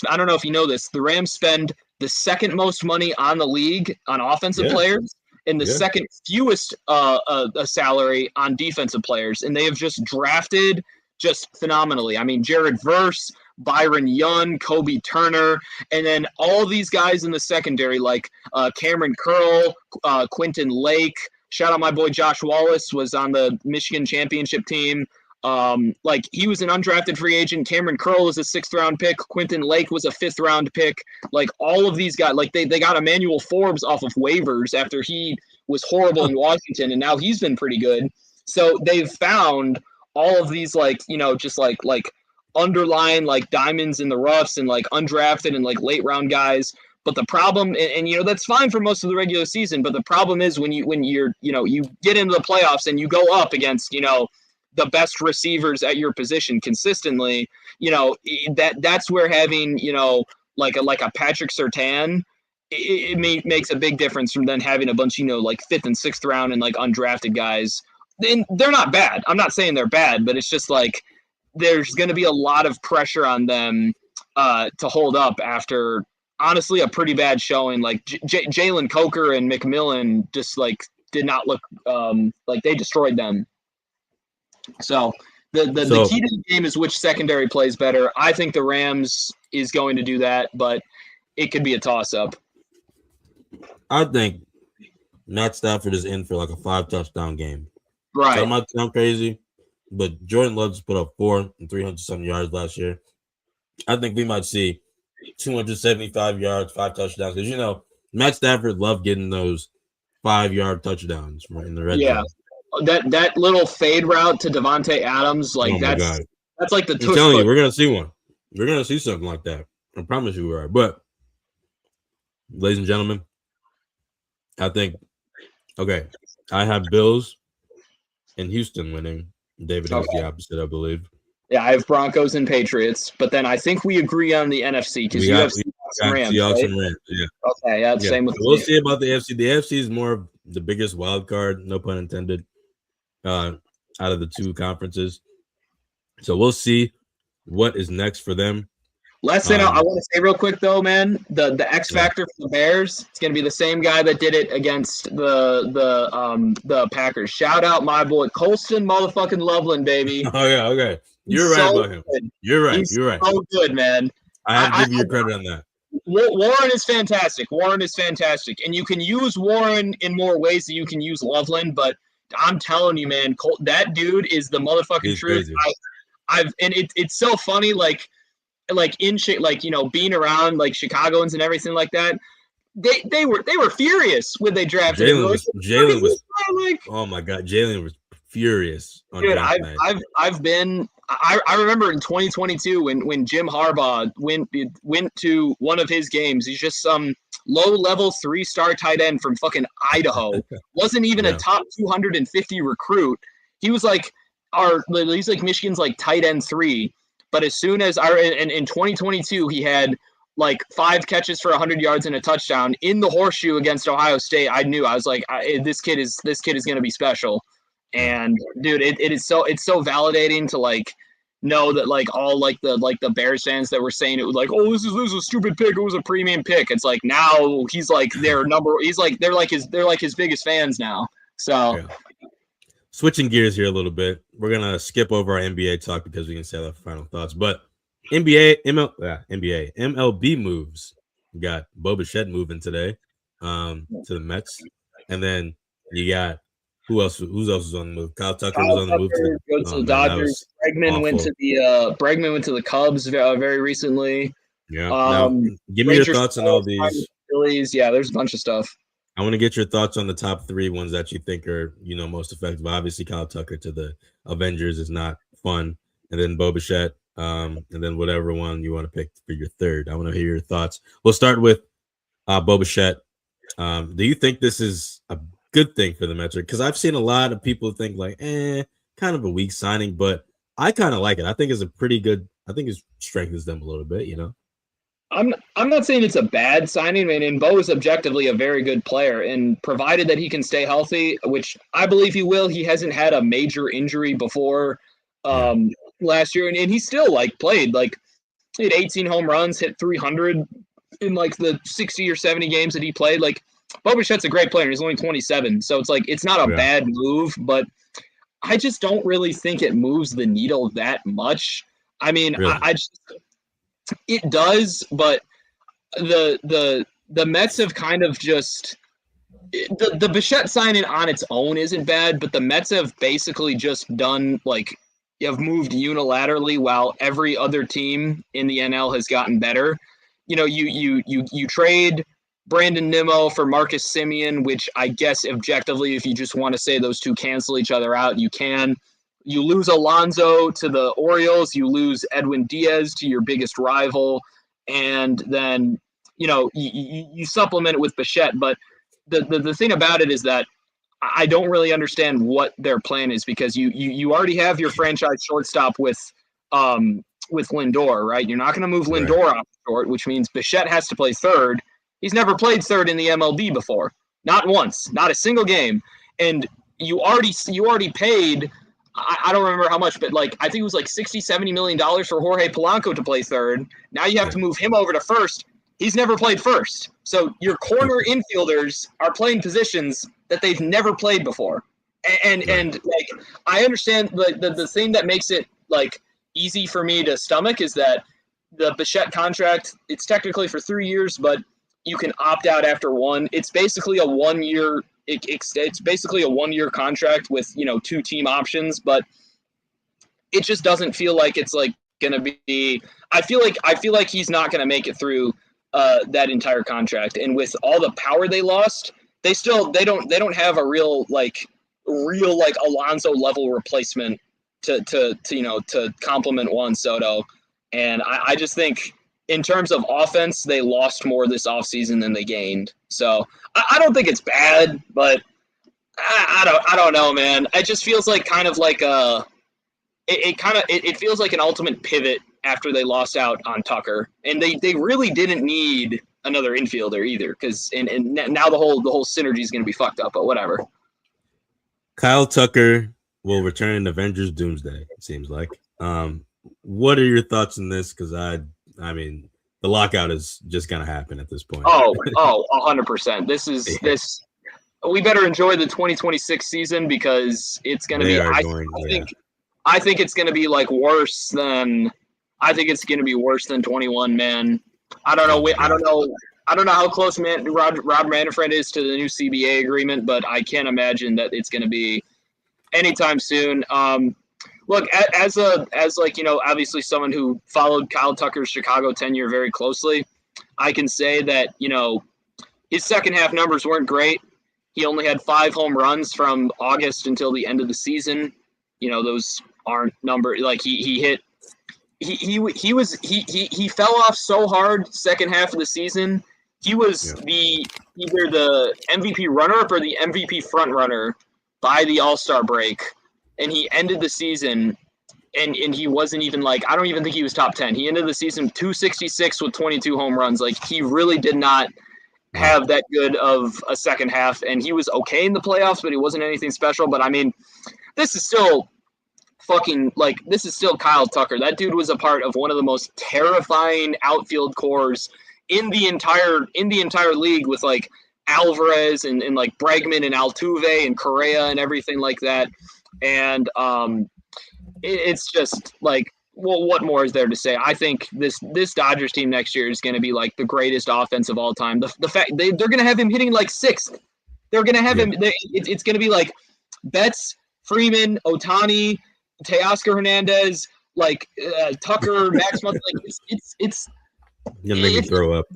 I don't know if you know this, the Rams spend the second most money on the league on offensive players and the second fewest salary on defensive players. And they have just drafted just phenomenally. I mean, Jared Verse, Byron Young, Kobe Turner, and then all these guys in the secondary Cameron Curl, Quentin Lake. Shout out my boy Josh Wallace, was on the Michigan championship team. He was an undrafted free agent. Cameron Curl was a 6th round pick. Quentin Lake was a 5th round pick. All of these guys, they got Emmanuel Forbes off of waivers after he was horrible in Washington, and now he's been pretty good. So they've found all of these underlying like diamonds in the roughs and like undrafted and like late round guys. But the problem, and you know, that's fine for most of the regular season. But the problem is when you're you get into the playoffs and you go up against the best receivers at your position consistently. That's where having like a Patrick Surtain, it makes a big difference from then having a bunch like 5th and 6th round and like undrafted guys. And they're not bad. I'm not saying they're bad, but it's just like there's going to be a lot of pressure on them to hold up after honestly a pretty bad showing. Like Jalen Coker and McMillan just like did not look like they destroyed them. So the key to the game is which secondary plays better. I think the Rams is going to do that, but it could be a toss-up. I think Matt Stafford is in for like a 5-touchdown game. Right. So I'm not sound crazy, but Jordan Love just put up 4 and 300-something yards last year. I think we might see 275 yards, 5 touchdowns. Because, Matt Stafford loved getting those 5-yard touchdowns right in the red zone. That little fade route to Devontae Adams, like that's like the. I'm telling you, we're gonna see one. We're gonna see something like that. I promise you we are. But, ladies and gentlemen, I think I have Bills and Houston winning. David has the opposite, I believe. Yeah, I have Broncos and Patriots, but then I think we agree on the NFC because you have Rams, Seahawks right? and Rams. Yeah. Okay, yeah, same with. We'll see about the AFC. The AFC is more of the biggest wild card, no pun intended, out of the two conferences. So we'll see what is next for them. Last thing I want to say real quick though, man, the X factor for the Bears, it's gonna be the same guy that did it against the Packers. Shout out my boy Colston motherfucking Loveland, baby. Oh yeah, okay. You're right about him. You're right. You're right. So good, man. I have to give you credit on that. Warren is fantastic. And you can use Warren in more ways than you can use Loveland, but I'm telling you, man, that dude is the motherfucking truth. It's so funny, like in shit, like being around like Chicagoans and everything like that. They were furious when they drafted Jalen was oh my god, Jalen was furious on draft night. I remember in 2022 when Jim Harbaugh went to one of his games. He's just some low-level 3-star tight end from fucking Idaho. Wasn't even a top 250 recruit. He was like he's like Michigan's like tight end 3. But as soon as in 2022 he had like 5 catches for 100 yards and a touchdown in the horseshoe against Ohio State. I was like, this kid is going to be special. And dude, it's so validating to like know that like all like the Bears fans that were saying it was like, oh, this is a stupid pick, it was a premium pick. It's like now he's like they're like his biggest fans now. So switching gears here a little bit, we're gonna skip over our NBA talk because we can say that for final thoughts. But MLB moves. We got Bo Bichette moving today to the Mets, and then you got who else was on the move? Kyle Tucker was on the move to the Dodgers. Bregman went to the Cubs very recently. Yeah. Now, give me your thoughts on all these. Phillies. Yeah, there's a bunch of stuff. I want to get your thoughts on the top 3 ones that you think are most effective. Obviously, Kyle Tucker to the Avengers is not fun, and then Bo Bichette, and then whatever one you want to pick for your third. I want to hear your thoughts. We'll start with Bo Bichette. Do you think this is a good thing for the Mets? Because I've seen a lot of people think like, kind of a weak signing, but I kind of like it. I think it's a pretty good. I think it strengthens them a little bit. I'm not saying it's a bad signing. I mean, Bo is objectively a very good player, and provided that he can stay healthy, which I believe he will. He hasn't had a major injury before last year, and he still like played like he had 18 home runs, hit 300 in like the 60 or 70 games that he played. Like Bo Bichette's a great player. He's only 27, so it's like it's not a bad move, but I just don't really think it moves the needle that much. I mean, really? It does, but the Mets have kind of just the Bichette signing on its own isn't bad, but the Mets have basically just done like have moved unilaterally while every other team in the NL has gotten better. You trade Brandon Nimmo for Marcus Semien, which I guess objectively, if you just want to say those two cancel each other out, you can. you lose Alonso to the Orioles, you lose Edwin Diaz to your biggest rival, and then you supplement it with Bichette. But the thing about it is that I don't really understand what their plan is, because you already have your franchise shortstop with Lindor, right? You're not going to move Lindor off short, which means Bichette has to play third. He's never played third in the MLB before, not once, not a single game, and you already paid. I don't remember how much, but I think it was $60-70 million for Jorge Polanco to play third. Now you have to move him over to first. He's never played first. So your corner infielders are playing positions that they've never played before. And I understand the thing that makes it easy for me to stomach is that the Bichette contract, it's technically for 3 years, but you can opt out after one. It's basically a 1 year. It's basically a 1 year contract with 2 team options, but it just doesn't feel like it's going to be. I feel like he's not going to make it through that entire contract. And with all the power they lost, they don't have a real Alonso level replacement to complement Juan Soto. And I just think in terms of offense, they lost more this offseason than they gained. So I don't think it's bad, but I don't know, man. It just feels like it feels like an ultimate pivot after they lost out on Tucker, and they really didn't need another infielder either, because and now the whole synergy is going to be fucked up. But whatever. Kyle Tucker will return in Avengers Doomsday. It seems like. What are your thoughts on this? Because I mean, the lockout is just going to happen at this point. 100%. This. We better enjoy the 2026 season, because it's going to be. I think it's going to be worse than. I think it's going to be worse than 21. Man, I don't know. I don't know how close Rob Manfred is to the new CBA agreement, but I can't imagine that it's going to be anytime soon. Look, as obviously someone who followed Kyle Tucker's Chicago tenure very closely, I can say that, his second half numbers weren't great. He only had 5 home runs from August until the end of the season. Those aren't numbers. He hit. He fell off so hard second half of the season. He was either the MVP runner-up or the MVP front runner by the All-Star break. And he ended the season, and he wasn't even I don't even think he was top 10. He ended the season 266 with 22 home runs. He really did not have that good of a second half, and he was okay in the playoffs, but he wasn't anything special. But I mean, this is still this is still Kyle Tucker. That dude was a part of one of the most terrifying outfield cores in the entire league, with Alvarez and Bregman and Altuve and Correa and everything like that. And it's just what more is there to say? I think this Dodgers team next year is going to be the greatest offense of all time. The fact they're going to have him hitting 6th. They're going to have him. It's going to be Betts, Freeman, Ohtani, Teoscar Hernandez, Tucker, Max Muncy. It's you're gonna make me throw up.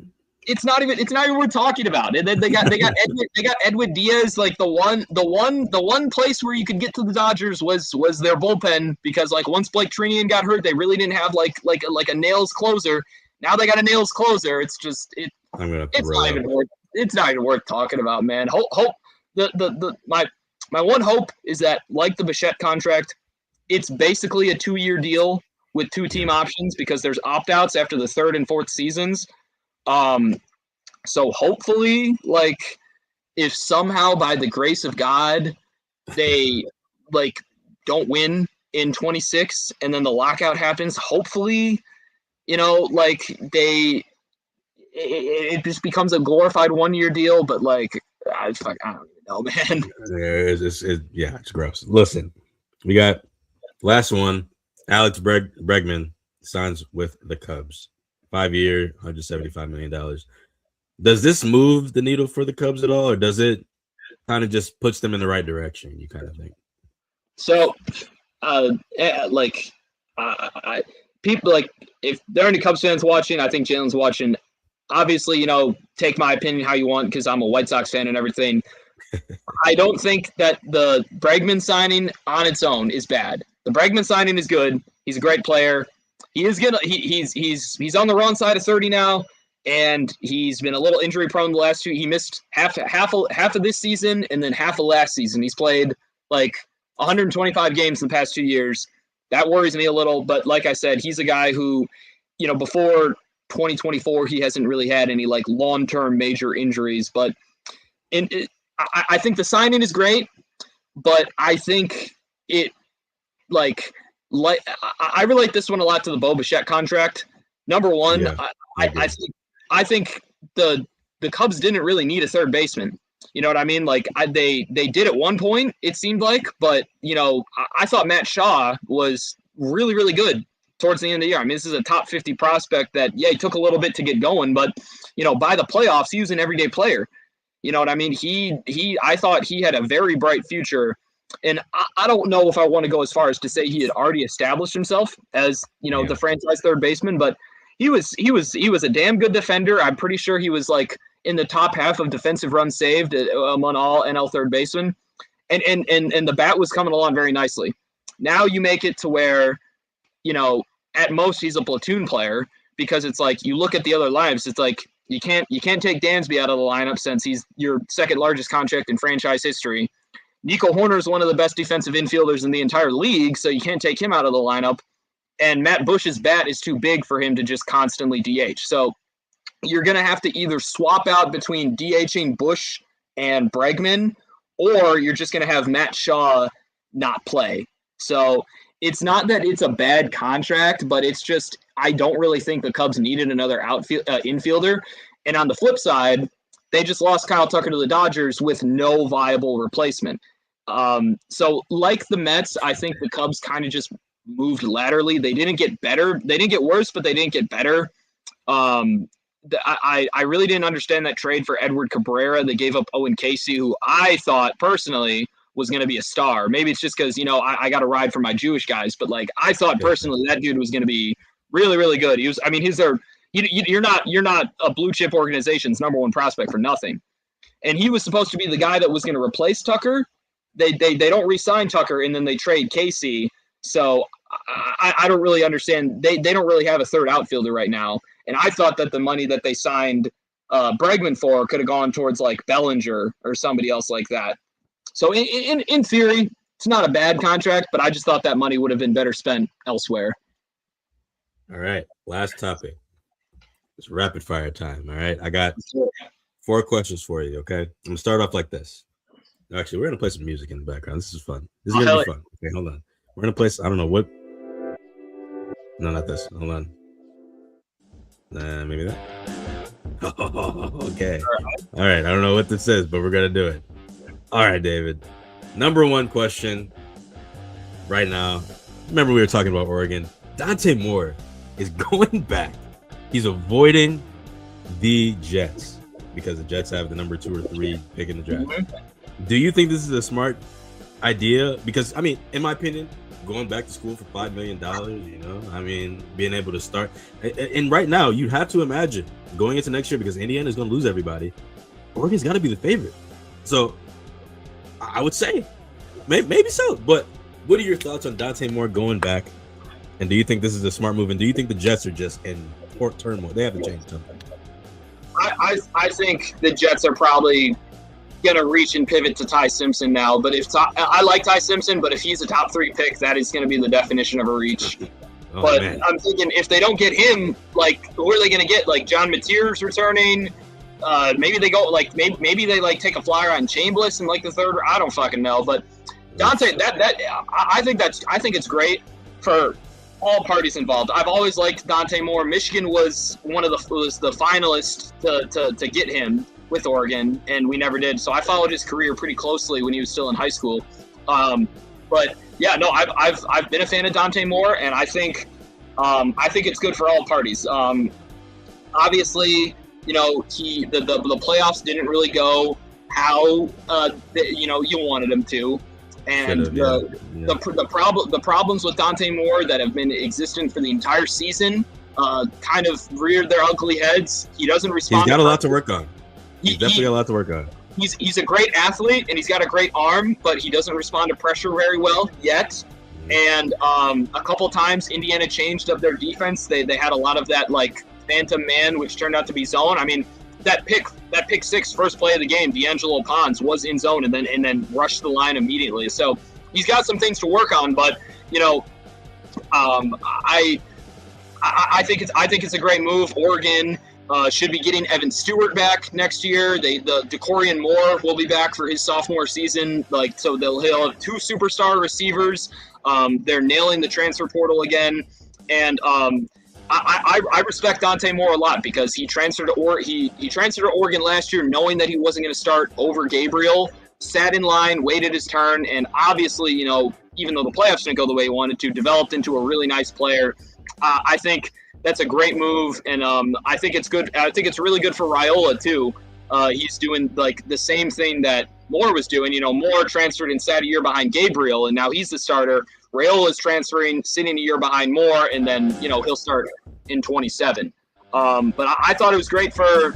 It's not even worth talking about. And then they got Edwin Diaz. The one place where you could get to the Dodgers was their bullpen, because once Blake Trinian got hurt, they really didn't have a nails closer. Now they got a nails closer. It's just it's not even worth talking about, man. Hope my one hope is that, like the Bichette contract, it's basically a 2-year deal with 2 team options, because there's opt-outs after the 3rd and 4th seasons. So hopefully, if somehow by the grace of God they don't win in 26 and then the lockout happens, hopefully, it just becomes a glorified 1-year deal. But I don't even know, man. It's gross. Listen, we got last one. Alex Bregman signs with the Cubs. 5-year, $175 million. Does this move the needle for the Cubs at all, or does it kind of just puts them in the right direction, you kind of think? So, people if there are any Cubs fans watching, I think Jalen's watching. Obviously, take my opinion how you want, because I'm a White Sox fan and everything. I don't think that the Bregman signing on its own is bad. The Bregman signing is good. He's a great player. He's on the wrong side of 30 now, and he's been a little injury prone the last 2. He missed half of this season and then half of last season. He's played like 125 games in the past 2 years. That worries me a little, but like I said, he's a guy who, before 2024, he hasn't really had any like long-term major injuries. But I think the signing is great, but I think it I relate this one a lot to the Bo Bichette contract. Number one, yeah, I think the Cubs didn't really need a third baseman. You know what I mean? Like they did at one point, it seemed like, but I thought Matt Shaw was really, really good towards the end of the year. I mean, this is a top 50 prospect that, he took a little bit to get going, but by the playoffs, he was an everyday player. You know what I mean? I thought he had a very bright future, and I don't know if I want to go as far as to say he had already established himself as the franchise third baseman, but he was a damn good defender. I'm pretty sure he was like in the top half of defensive runs saved among all NL third basemen, and the bat was coming along very nicely. Now you make it to where, at most he's a platoon player, because it's like you look at the other lineups, it's like you can't take Dansby out of the lineup since he's your second largest contract in franchise history. Nico Hoerner is one of the best defensive infielders in the entire league, so you can't take him out of the lineup. And Matt Bush's bat is too big for him to just constantly DH. So you're going to have to either swap out between DHing Bush and Bregman, or you're just going to have Matt Shaw not play. So it's not that it's a bad contract, but it's just I don't really think the Cubs needed another infielder. And on the flip side, they just lost Kyle Tucker to the Dodgers with no viable replacement. So like the Mets, I think the Cubs kind of just moved laterally. They didn't get better. They didn't get worse, but they didn't get better. I really didn't understand that trade for Edward Cabrera. They gave up Owen Casey, who I thought personally was going to be a star. Maybe it's just because, I got a ride for my Jewish guys, but like I thought personally that dude was going to be really, really good. You're not a blue chip organization's number one prospect for nothing. And he was supposed to be the guy that was going to replace Tucker. They don't re-sign Tucker, and then they trade Casey. So I don't really understand. They don't really have a third outfielder right now. And I thought that the money that they signed Bregman for could have gone towards like Bellinger or somebody else like that. So in theory, it's not a bad contract, but I just thought that money would have been better spent elsewhere. All right. Last topic. It's rapid fire time. All right. I got 4 questions for you. Okay. I'm going to start off like this. Actually, we're going to play some music in the background. This is fun. This is going to be fun. Okay. Hold on. We're going to play, I don't know what. No, not this. Hold on. Maybe that. Okay. All right. I don't know what this is, but we're going to do it. All right, David. Number 1 question right now. Remember we were talking about Oregon. Dante Moore is going back. He's avoiding the Jets because the Jets have the number 2 or 3 pick in the draft. Do you think this is a smart idea? Because, I mean, in my opinion, going back to school for $5 million, being able to start. And right now, you have to imagine going into next year, because Indiana is going to lose everybody, Oregon's got to be the favorite. So I would say maybe so. But what are your thoughts on Dante Moore going back? And do you think this is a smart move? And do you think the Jets are just in port turmoil? They have to change something. I think the Jets are probably going to reach and pivot to Ty Simpson now. But I like Ty Simpson, but if he's a top 3 pick, that is going to be the definition of a reach. But man, I'm thinking if they don't get him, like, who are they going to get? Like John Mateer's returning. Maybe they go maybe they like take a flyer on Chambliss in like the 3rd. I don't fucking know. But Dante, I think it's great for all parties involved. I've always liked Dante Moore. Michigan was the finalist to get him with Oregon, and we never did. So I followed his career pretty closely when he was still in high school. But yeah, no, I've been a fan of Dante Moore, and I think it's good for all parties. Obviously, the playoffs didn't really go how you wanted them to. And the problems with Dante Moore that have been existent for the entire season kind of reared their ugly heads. He doesn't respond. He's got a lot to work on. He's definitely got a lot to work on. He's a great athlete, and he's got a great arm, but he doesn't respond to pressure very well yet. And a couple times Indiana changed up their defense. They had a lot of that like phantom man, which turned out to be zone. I mean, that pick six, first play of the game, D'Angelo Pons was in zone and then rushed the line immediately. So he's got some things to work on, but you know, I think it's a great move. Oregon should be getting Evan Stewart back next year. The DeCorian Moore will be back for his sophomore season. Like, so he'll have 2 superstar receivers. They're nailing the transfer portal again, and I respect Dante Moore a lot because he transferred to Oregon last year knowing that he wasn't going to start over Gabriel. Sat in line, waited his turn, and obviously, you know, even though the playoffs didn't go the way he wanted to, developed into a really nice player. I think that's a great move, and I think it's good. I think it's really good for Raiola too. He's doing like the same thing that Moore was doing. You know, Moore transferred and sat a year behind Gabriel, and now he's the starter. Raiola is transferring, sitting a year behind Moore, and then you know he'll start in 27. But I thought it was great for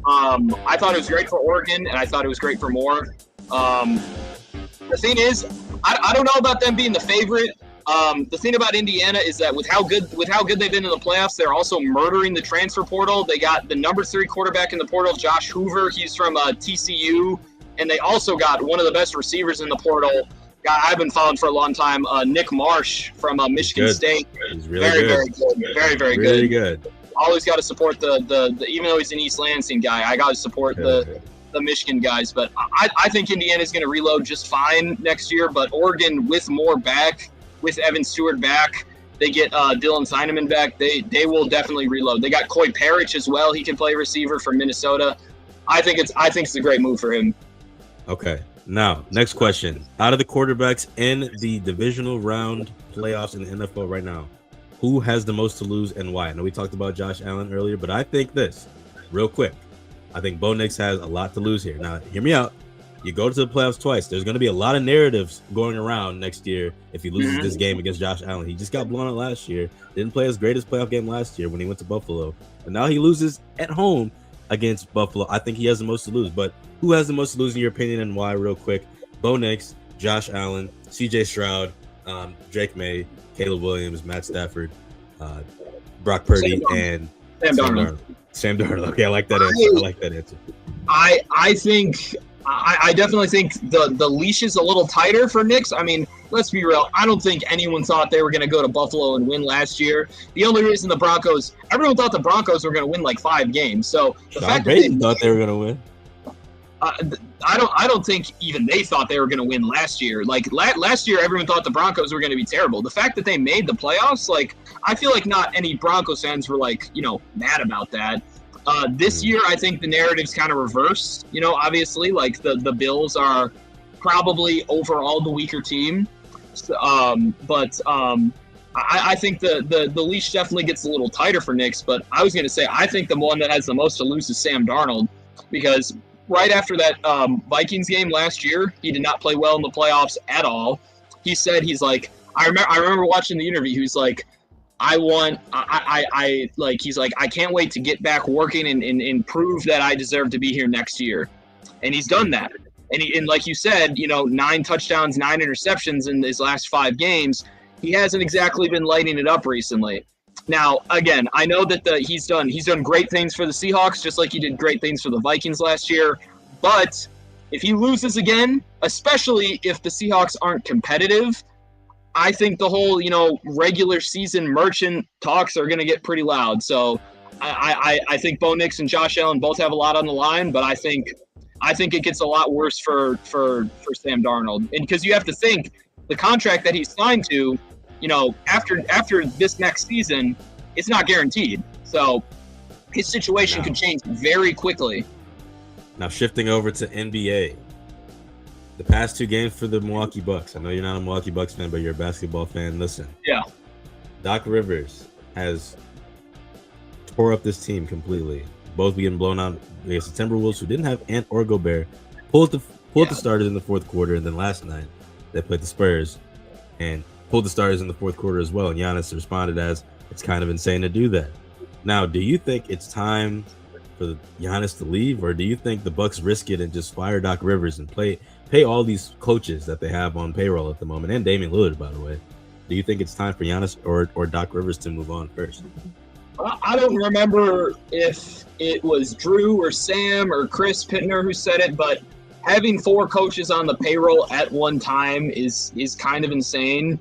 Oregon, and I thought it was great for Moore. The thing is, I don't know about them being the favorite. The thing about Indiana is that with how good they've been in the playoffs, they're also murdering the transfer portal. They got the number 3 quarterback in the portal, Josh Hoover. He's from TCU, and they also got one of the best receivers in the portal. Guy I've been following for a long time, Nick Marsh from Michigan State. He's really very good. Very really good. Always got to support the even though he's an East Lansing guy, I got to support the Michigan guys. But I think Indiana's going to reload just fine next year. But Oregon with Moore back, with Evan Stewart back, they get Dylan Sineman back. They will definitely reload. They got Coy Parrish as well. He can play receiver for Minnesota. I think it's a great move for him. Okay. Now, next question. Out of the quarterbacks in the divisional round playoffs in the NFL right now, who has the most to lose and why? I know we talked about Josh Allen earlier, but I think this, real quick. I think Bo Nix has a lot to lose here. Now, hear me out. You go to the playoffs twice. There's going to be a lot of narratives going around next year if he loses this game against Josh Allen. He just got blown out last year. Didn't play his greatest playoff game last year when he went to Buffalo. But now he loses at home against Buffalo. I think he has the most to lose. But who has the most to lose in your opinion and why, real quick? Bo Nix, Josh Allen, CJ Stroud, Drake May, Caleb Williams, Matt Stafford, Brock Purdy, and Sam Darnold. Sam Darnold. Okay, I like that answer. I think I definitely think the leash is a little tighter for Nix. I mean, let's be real. I don't think anyone thought they were going to go to Buffalo and win last year. The only reason everyone thought the Broncos were going to win like 5 games. So the fact that they thought they were going to win. I don't think even they thought they were going to win last year. Like last year, everyone thought the Broncos were going to be terrible. The fact that they made the playoffs, like I feel like not any Broncos fans were like, you know, mad about that. This year, I think the narrative's kind of reversed. You know, obviously, like the Bills are probably overall the weaker team. But I think the leash definitely gets a little tighter for Nix. But I was going to say, I think the one that has the most to lose is Sam Darnold, because right after that Vikings game last year, he did not play well in the playoffs at all. He said, he's like, I remember watching the interview. He was like, I can't wait to get back working and prove that I deserve to be here next year. And he's done that. And like you said, you know, 9 touchdowns, 9 interceptions in his last 5 games. He hasn't exactly been lighting it up recently. Now, again, I know that he's done great things for the Seahawks, just like he did great things for the Vikings last year. But if he loses again, especially if the Seahawks aren't competitive, I think the whole, you know, regular season merchant talks are going to get pretty loud. So I think Bo Nix and Josh Allen both have a lot on the line, but I think it gets a lot worse for Sam Darnold. And because you have to think the contract that he's signed to, you know, after this next season, it's not guaranteed. So his situation could change very quickly. Now shifting over to NBA. The past 2 games for the Milwaukee Bucks. I know you're not a Milwaukee Bucks fan, but you're a basketball fan. Listen. Yeah. Doc Rivers has tore up this team completely. Both getting blown out against the Timberwolves, who didn't have Ant or Gobert. Pulled the starters in the fourth quarter, and then last night they played the Spurs and pulled the starters in the fourth quarter as well. And Giannis responded as, it's kind of insane to do that. Now, do you think it's time for Giannis to leave, or do you think the Bucks risk it and just fire Doc Rivers and pay all these coaches that they have on payroll at the moment, and Damian Lillard, by the way, Do you think it's time for Giannis or Doc Rivers to move on first? I don't remember if it was Drew or Sam or Chris Pittner who said it, but having 4 coaches on the payroll at one time is kind of insane.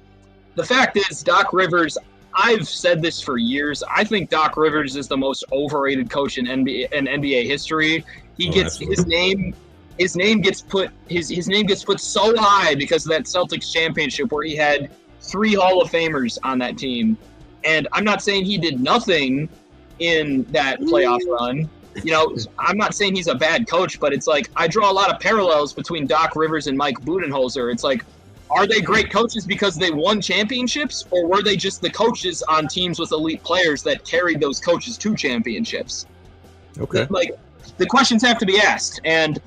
The fact is, Doc Rivers, I've said this for years, I think Doc Rivers is the most overrated coach in NBA history. He gets absolutely. his name gets put so high because of that Celtics championship where he had 3 Hall of Famers on that team. And I'm not saying he did nothing in that playoff run. I'm not saying he's a bad coach, but it's like I draw a lot of parallels between Doc Rivers and Mike Budenholzer. It's like, are they great coaches because they won championships, or were they just the coaches on teams with elite players that carried those coaches to championships? Okay. Like, the questions have to be asked. And,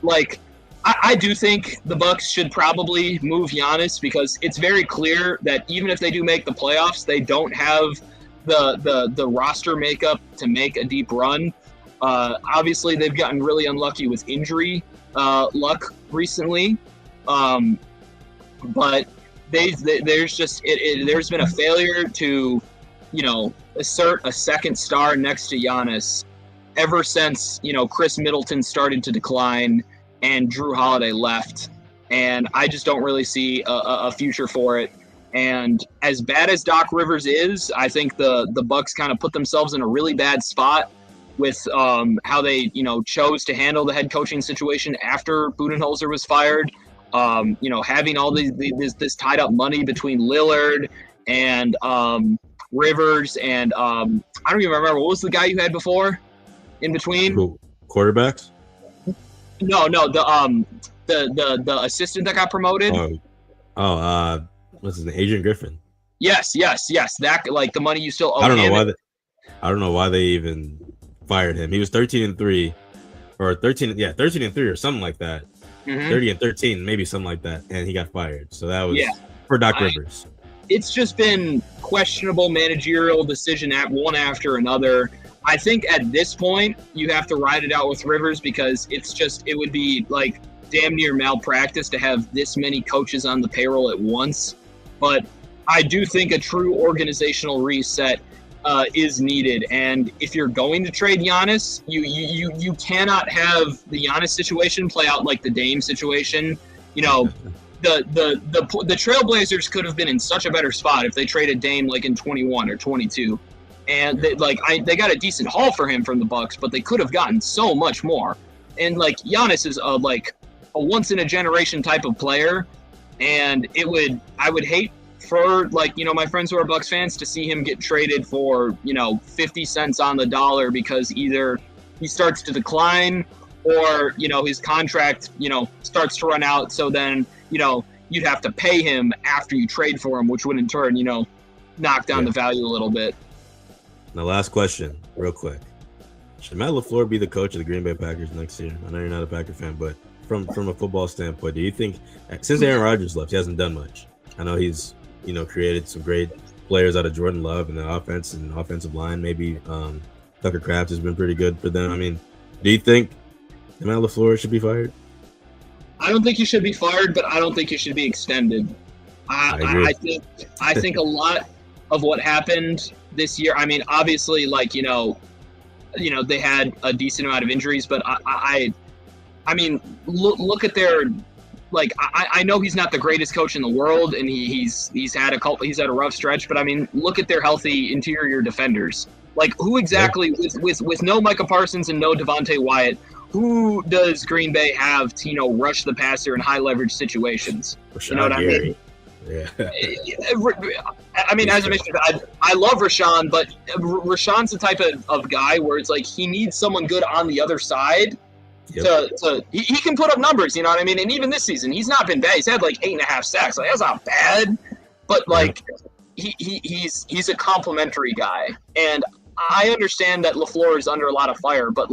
like, I do think the Bucks should probably move Giannis because it's very clear that even if they do make the playoffs, they don't have the roster makeup to make a deep run. Obviously, they've gotten really unlucky with injury luck recently, but there's been a failure to, assert a second star next to Giannis ever since Chris Middleton started to decline and Drew Holiday left, and I just don't really see a future for it. And as bad as Doc Rivers is, I think the Bucks kind of put themselves in a really bad spot with how they chose to handle the head coaching situation after Budenholzer was fired. Having all this tied up money between Lillard and Rivers and I don't even remember, what was the guy you had before in between? Who? Quarterbacks? No, the assistant that got promoted. What's his name? Adrian Griffin. Yes. That, like, the money you still owe. I don't know why they even fired him. He was 13-3, or 13-3 or something like that. 30-13, maybe something like that, and he got fired. So that was for Doc Rivers. It's just been questionable managerial decision one after another. I think at this point you have to ride it out with Rivers because it would be like damn near malpractice to have this many coaches on the payroll at once. But I do think a true organizational reset is needed. And if you're going to trade Giannis, you cannot have the Giannis situation play out like the Dame situation. The Trailblazers could have been in such a better spot if they traded Dame like in 21 or 22. And they got a decent haul for him from the Bucks, but they could have gotten so much more. And like Giannis is a once in a generation type of player, and I would hate for my friends who are Bucks fans to see him get traded for 50 cents on the dollar because either he starts to decline or his contract starts to run out. So then you'd have to pay him after you trade for him, which would in turn knock down the value a little bit. Now, last question, real quick. Should Matt LaFleur be the coach of the Green Bay Packers next year? I know you're not a Packer fan, but from a football standpoint, do you think, since Aaron Rodgers left, he hasn't done much? I know he's, created some great players out of Jordan Love and the offense and offensive line. Maybe Tucker Kraft has been pretty good for them. I mean, do you think Matt LaFleur should be fired? I don't think he should be fired, but I don't think he should be extended. I think a lot of what happened this year, I mean, obviously, they had a decent amount of injuries, but I mean, look at their, I know he's not the greatest coach in the world, and he's had a rough stretch, but I mean, look at their healthy interior defenders. Like, who exactly, with no Micah Parsons and no Devontae Wyatt, who does Green Bay have to, rush the passer in high leverage situations? Rashawn you know what Gary. I mean? Yeah. I mean, as I mentioned, I love Rashawn, but Rashawn's the type of guy where it's like he needs someone good on the other side. Yep. He can put up numbers, you know what I mean? And even this season, he's not been bad. He's had 8.5 sacks. Like, that's not bad. But he's a complimentary guy. And I understand that LaFleur is under a lot of fire, but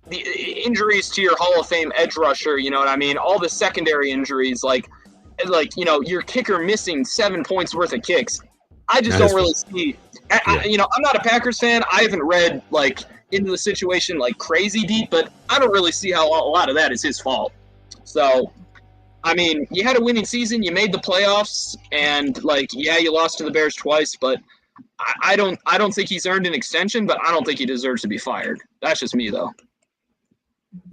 the injuries to your Hall of Fame edge rusher, you know what I mean? All the secondary injuries, your kicker missing 7 points worth of kicks. I just don't really see. I'm not a Packers fan. I haven't read into the situation crazy deep, but I don't really see how a lot of that is his fault. So I mean, you had a winning season, you made the playoffs, and like, yeah, you lost to the Bears twice, but I don't think he's earned an extension, but I don't think he deserves to be fired. That's just me, though.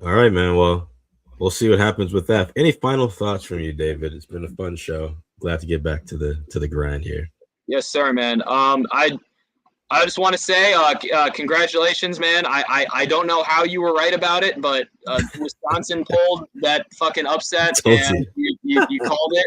All right, man. Well, we'll see what happens with that. Any final thoughts from you, David? It's been a fun show. Glad to get back to the grind here. Yes, sir, man. I just want to say congratulations, man. I don't know how you were right about it, but Wisconsin pulled that fucking upset, and you called it.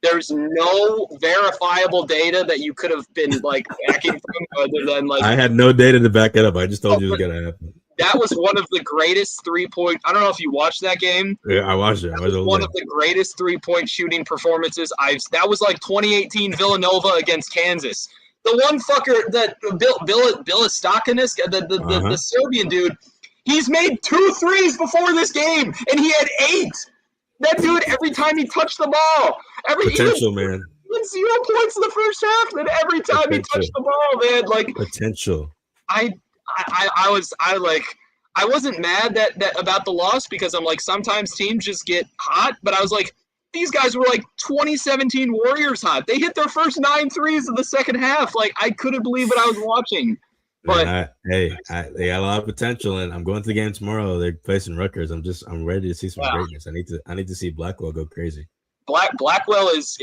There's no verifiable data that you could have been like backing from other than like. I had no data to back it up. I just told you it was gonna happen. That was one of the greatest 3-point. I don't know if you watched that game. Yeah, I watched it. That was one of the greatest 3-point shooting performances That was like 2018 Villanova against Kansas. The one fucker that Bilistakinis, the Serbian dude, he's made 2 threes before this game, and he had 8. That dude, every time he touched the ball, potential, man. 0 points in the first half, and every time he touched the ball, man, like potential. I wasn't mad that about the loss because I'm like sometimes teams just get hot, but I was like, these guys were like 2017 Warriors hot. They hit their first 9 threes in the second half. Like I couldn't believe what I was watching. But they got a lot of potential, and I'm going to the game tomorrow. They're facing Rutgers. I'm ready to see some greatness. I need to see Blackwell go crazy. Blackwell is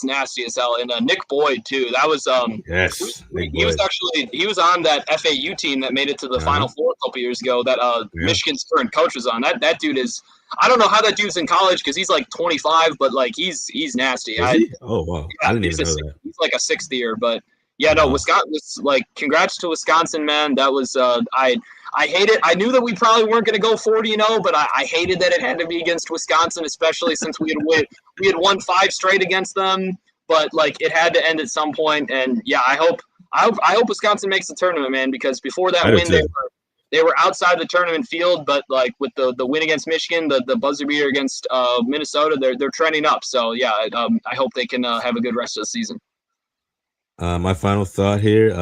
nasty as hell, and Nick Boyd too. That was yes. He was on that FAU team that made it to the Final Four a couple years ago. That Michigan's current coach was on. That dude is. I don't know how that dude's in college because he's like 25, but like he's nasty. Oh wow, I didn't even know that. He's like a 6th year, but. Yeah, no, Wisconsin was like, congrats to Wisconsin, man. That was, I hate it. I knew that we probably weren't going to go 40-0, but I hated that it had to be against Wisconsin, especially since we had won 5 straight against them. But like, it had to end at some point. And yeah, I hope Wisconsin makes the tournament, man, because before that win, they were outside the tournament field. But like with the win against Michigan, the buzzer beater against Minnesota, they're trending up. So yeah, I hope they can have a good rest of the season. My final thought here,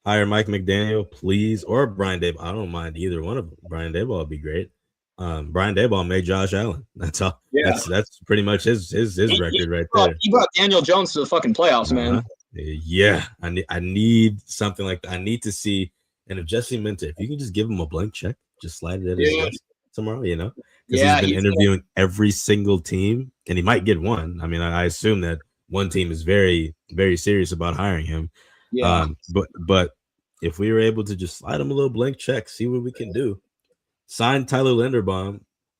hire Mike McDaniel, please, or Brian Daboll. I don't mind either one of them. Brian Daboll would be great. Brian Daboll made Josh Allen. That's all. Yeah. That's pretty much his record right there. He brought Daniel Jones to the fucking playoffs, man. Yeah, I need something like that. I need to see, and if Jesse Minter, if you can just give him a blank check, just slide it at his desk tomorrow, you know? Because he's been interviewing every single team, and he might get one. I mean, I assume that one team is very, very serious about hiring him. Yeah. But if we were able to just slide him a little blank check, see what we can do. Sign Tyler Linderbaum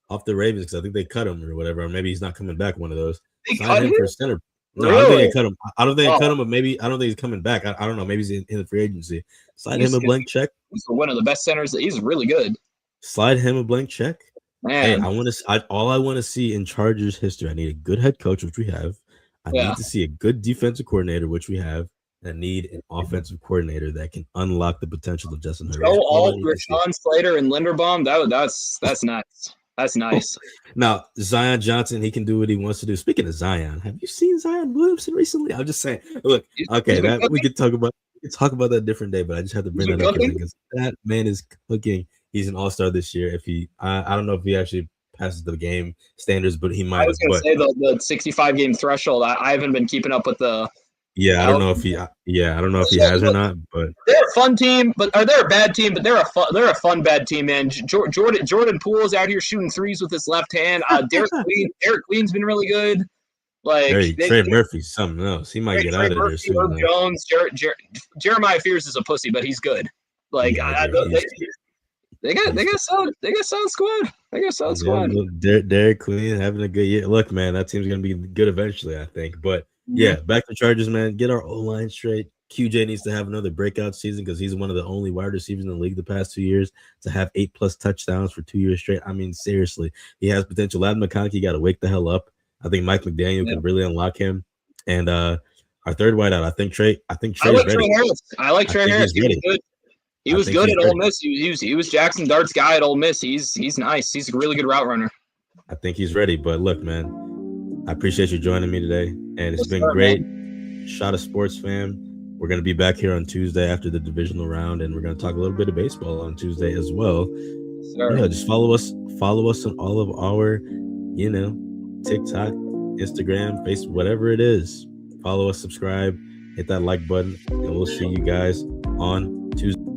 off the Ravens because I think they cut him or whatever. Or maybe he's not coming back. One of those. Sign him for center. No, really? I don't think they cut him. I don't think they cut him, but maybe I don't think he's coming back. I don't know. Maybe he's in the free agency. Slide him a blank check. He's one of the best centers. He's really good. Slide him a blank check. Man, hey, all I want to see in Chargers history. I need a good head coach, which we have. I need to see a good defensive coordinator, which we have. I need an offensive coordinator that can unlock the potential of Justin Herbert. Rashawn Slater and Linderbaum. That's nice. That's nice. Now, Zion Johnson, he can do what he wants to do. Speaking of Zion, have you seen Zion Williamson recently? I'm just saying. Look, okay, we could talk about that a different day, but I just have to bring that up because that man is cooking. He's an all-star this year. I don't know if he actually passes the game standards, but he might. I was going to say the 65 game threshold. I haven't been keeping up with the. Yeah, I don't know if he. Yeah, I don't know if he has or not. But they're a fun team, but they're a bad team. But they're a fun bad team, man. Jordan Poole's out here shooting threes with his left hand. Derek Queen's been really good. Like Trey Murphy's something else. He might get out of there soon. Herb Jones, Jeremiah Fears is a pussy, but he's good. Like they got solid squad. They got solid squad. Derek Queen having a good year. Look, man, that team's gonna be good eventually, I think. But yeah, back to Chargers, man. Get our O-line straight. QJ needs to have another breakout season because he's one of the only wide receivers in the league the past 2 years to have 8+ touchdowns for 2 years straight. I mean, seriously, he has potential. Ladd McConkey got to wake the hell up. I think Mike McDaniel can really unlock him. And our third wideout, I think Trey's ready. I like Trey Harris. He was good. He was good at Ole Miss. He was Jackson Dart's guy at Ole Miss. He's nice. He's a really good route runner. I think he's ready. But look, man, I appreciate you joining me today, and it's been great. Shot of Sports, fam. We're going to be back here on Tuesday after the divisional round, and we're going to talk a little bit of baseball on Tuesday as well. Yeah, just follow us on all of our, TikTok, Instagram, Facebook, whatever it is. Follow us, subscribe, hit that like button, and we'll see you guys on Tuesday.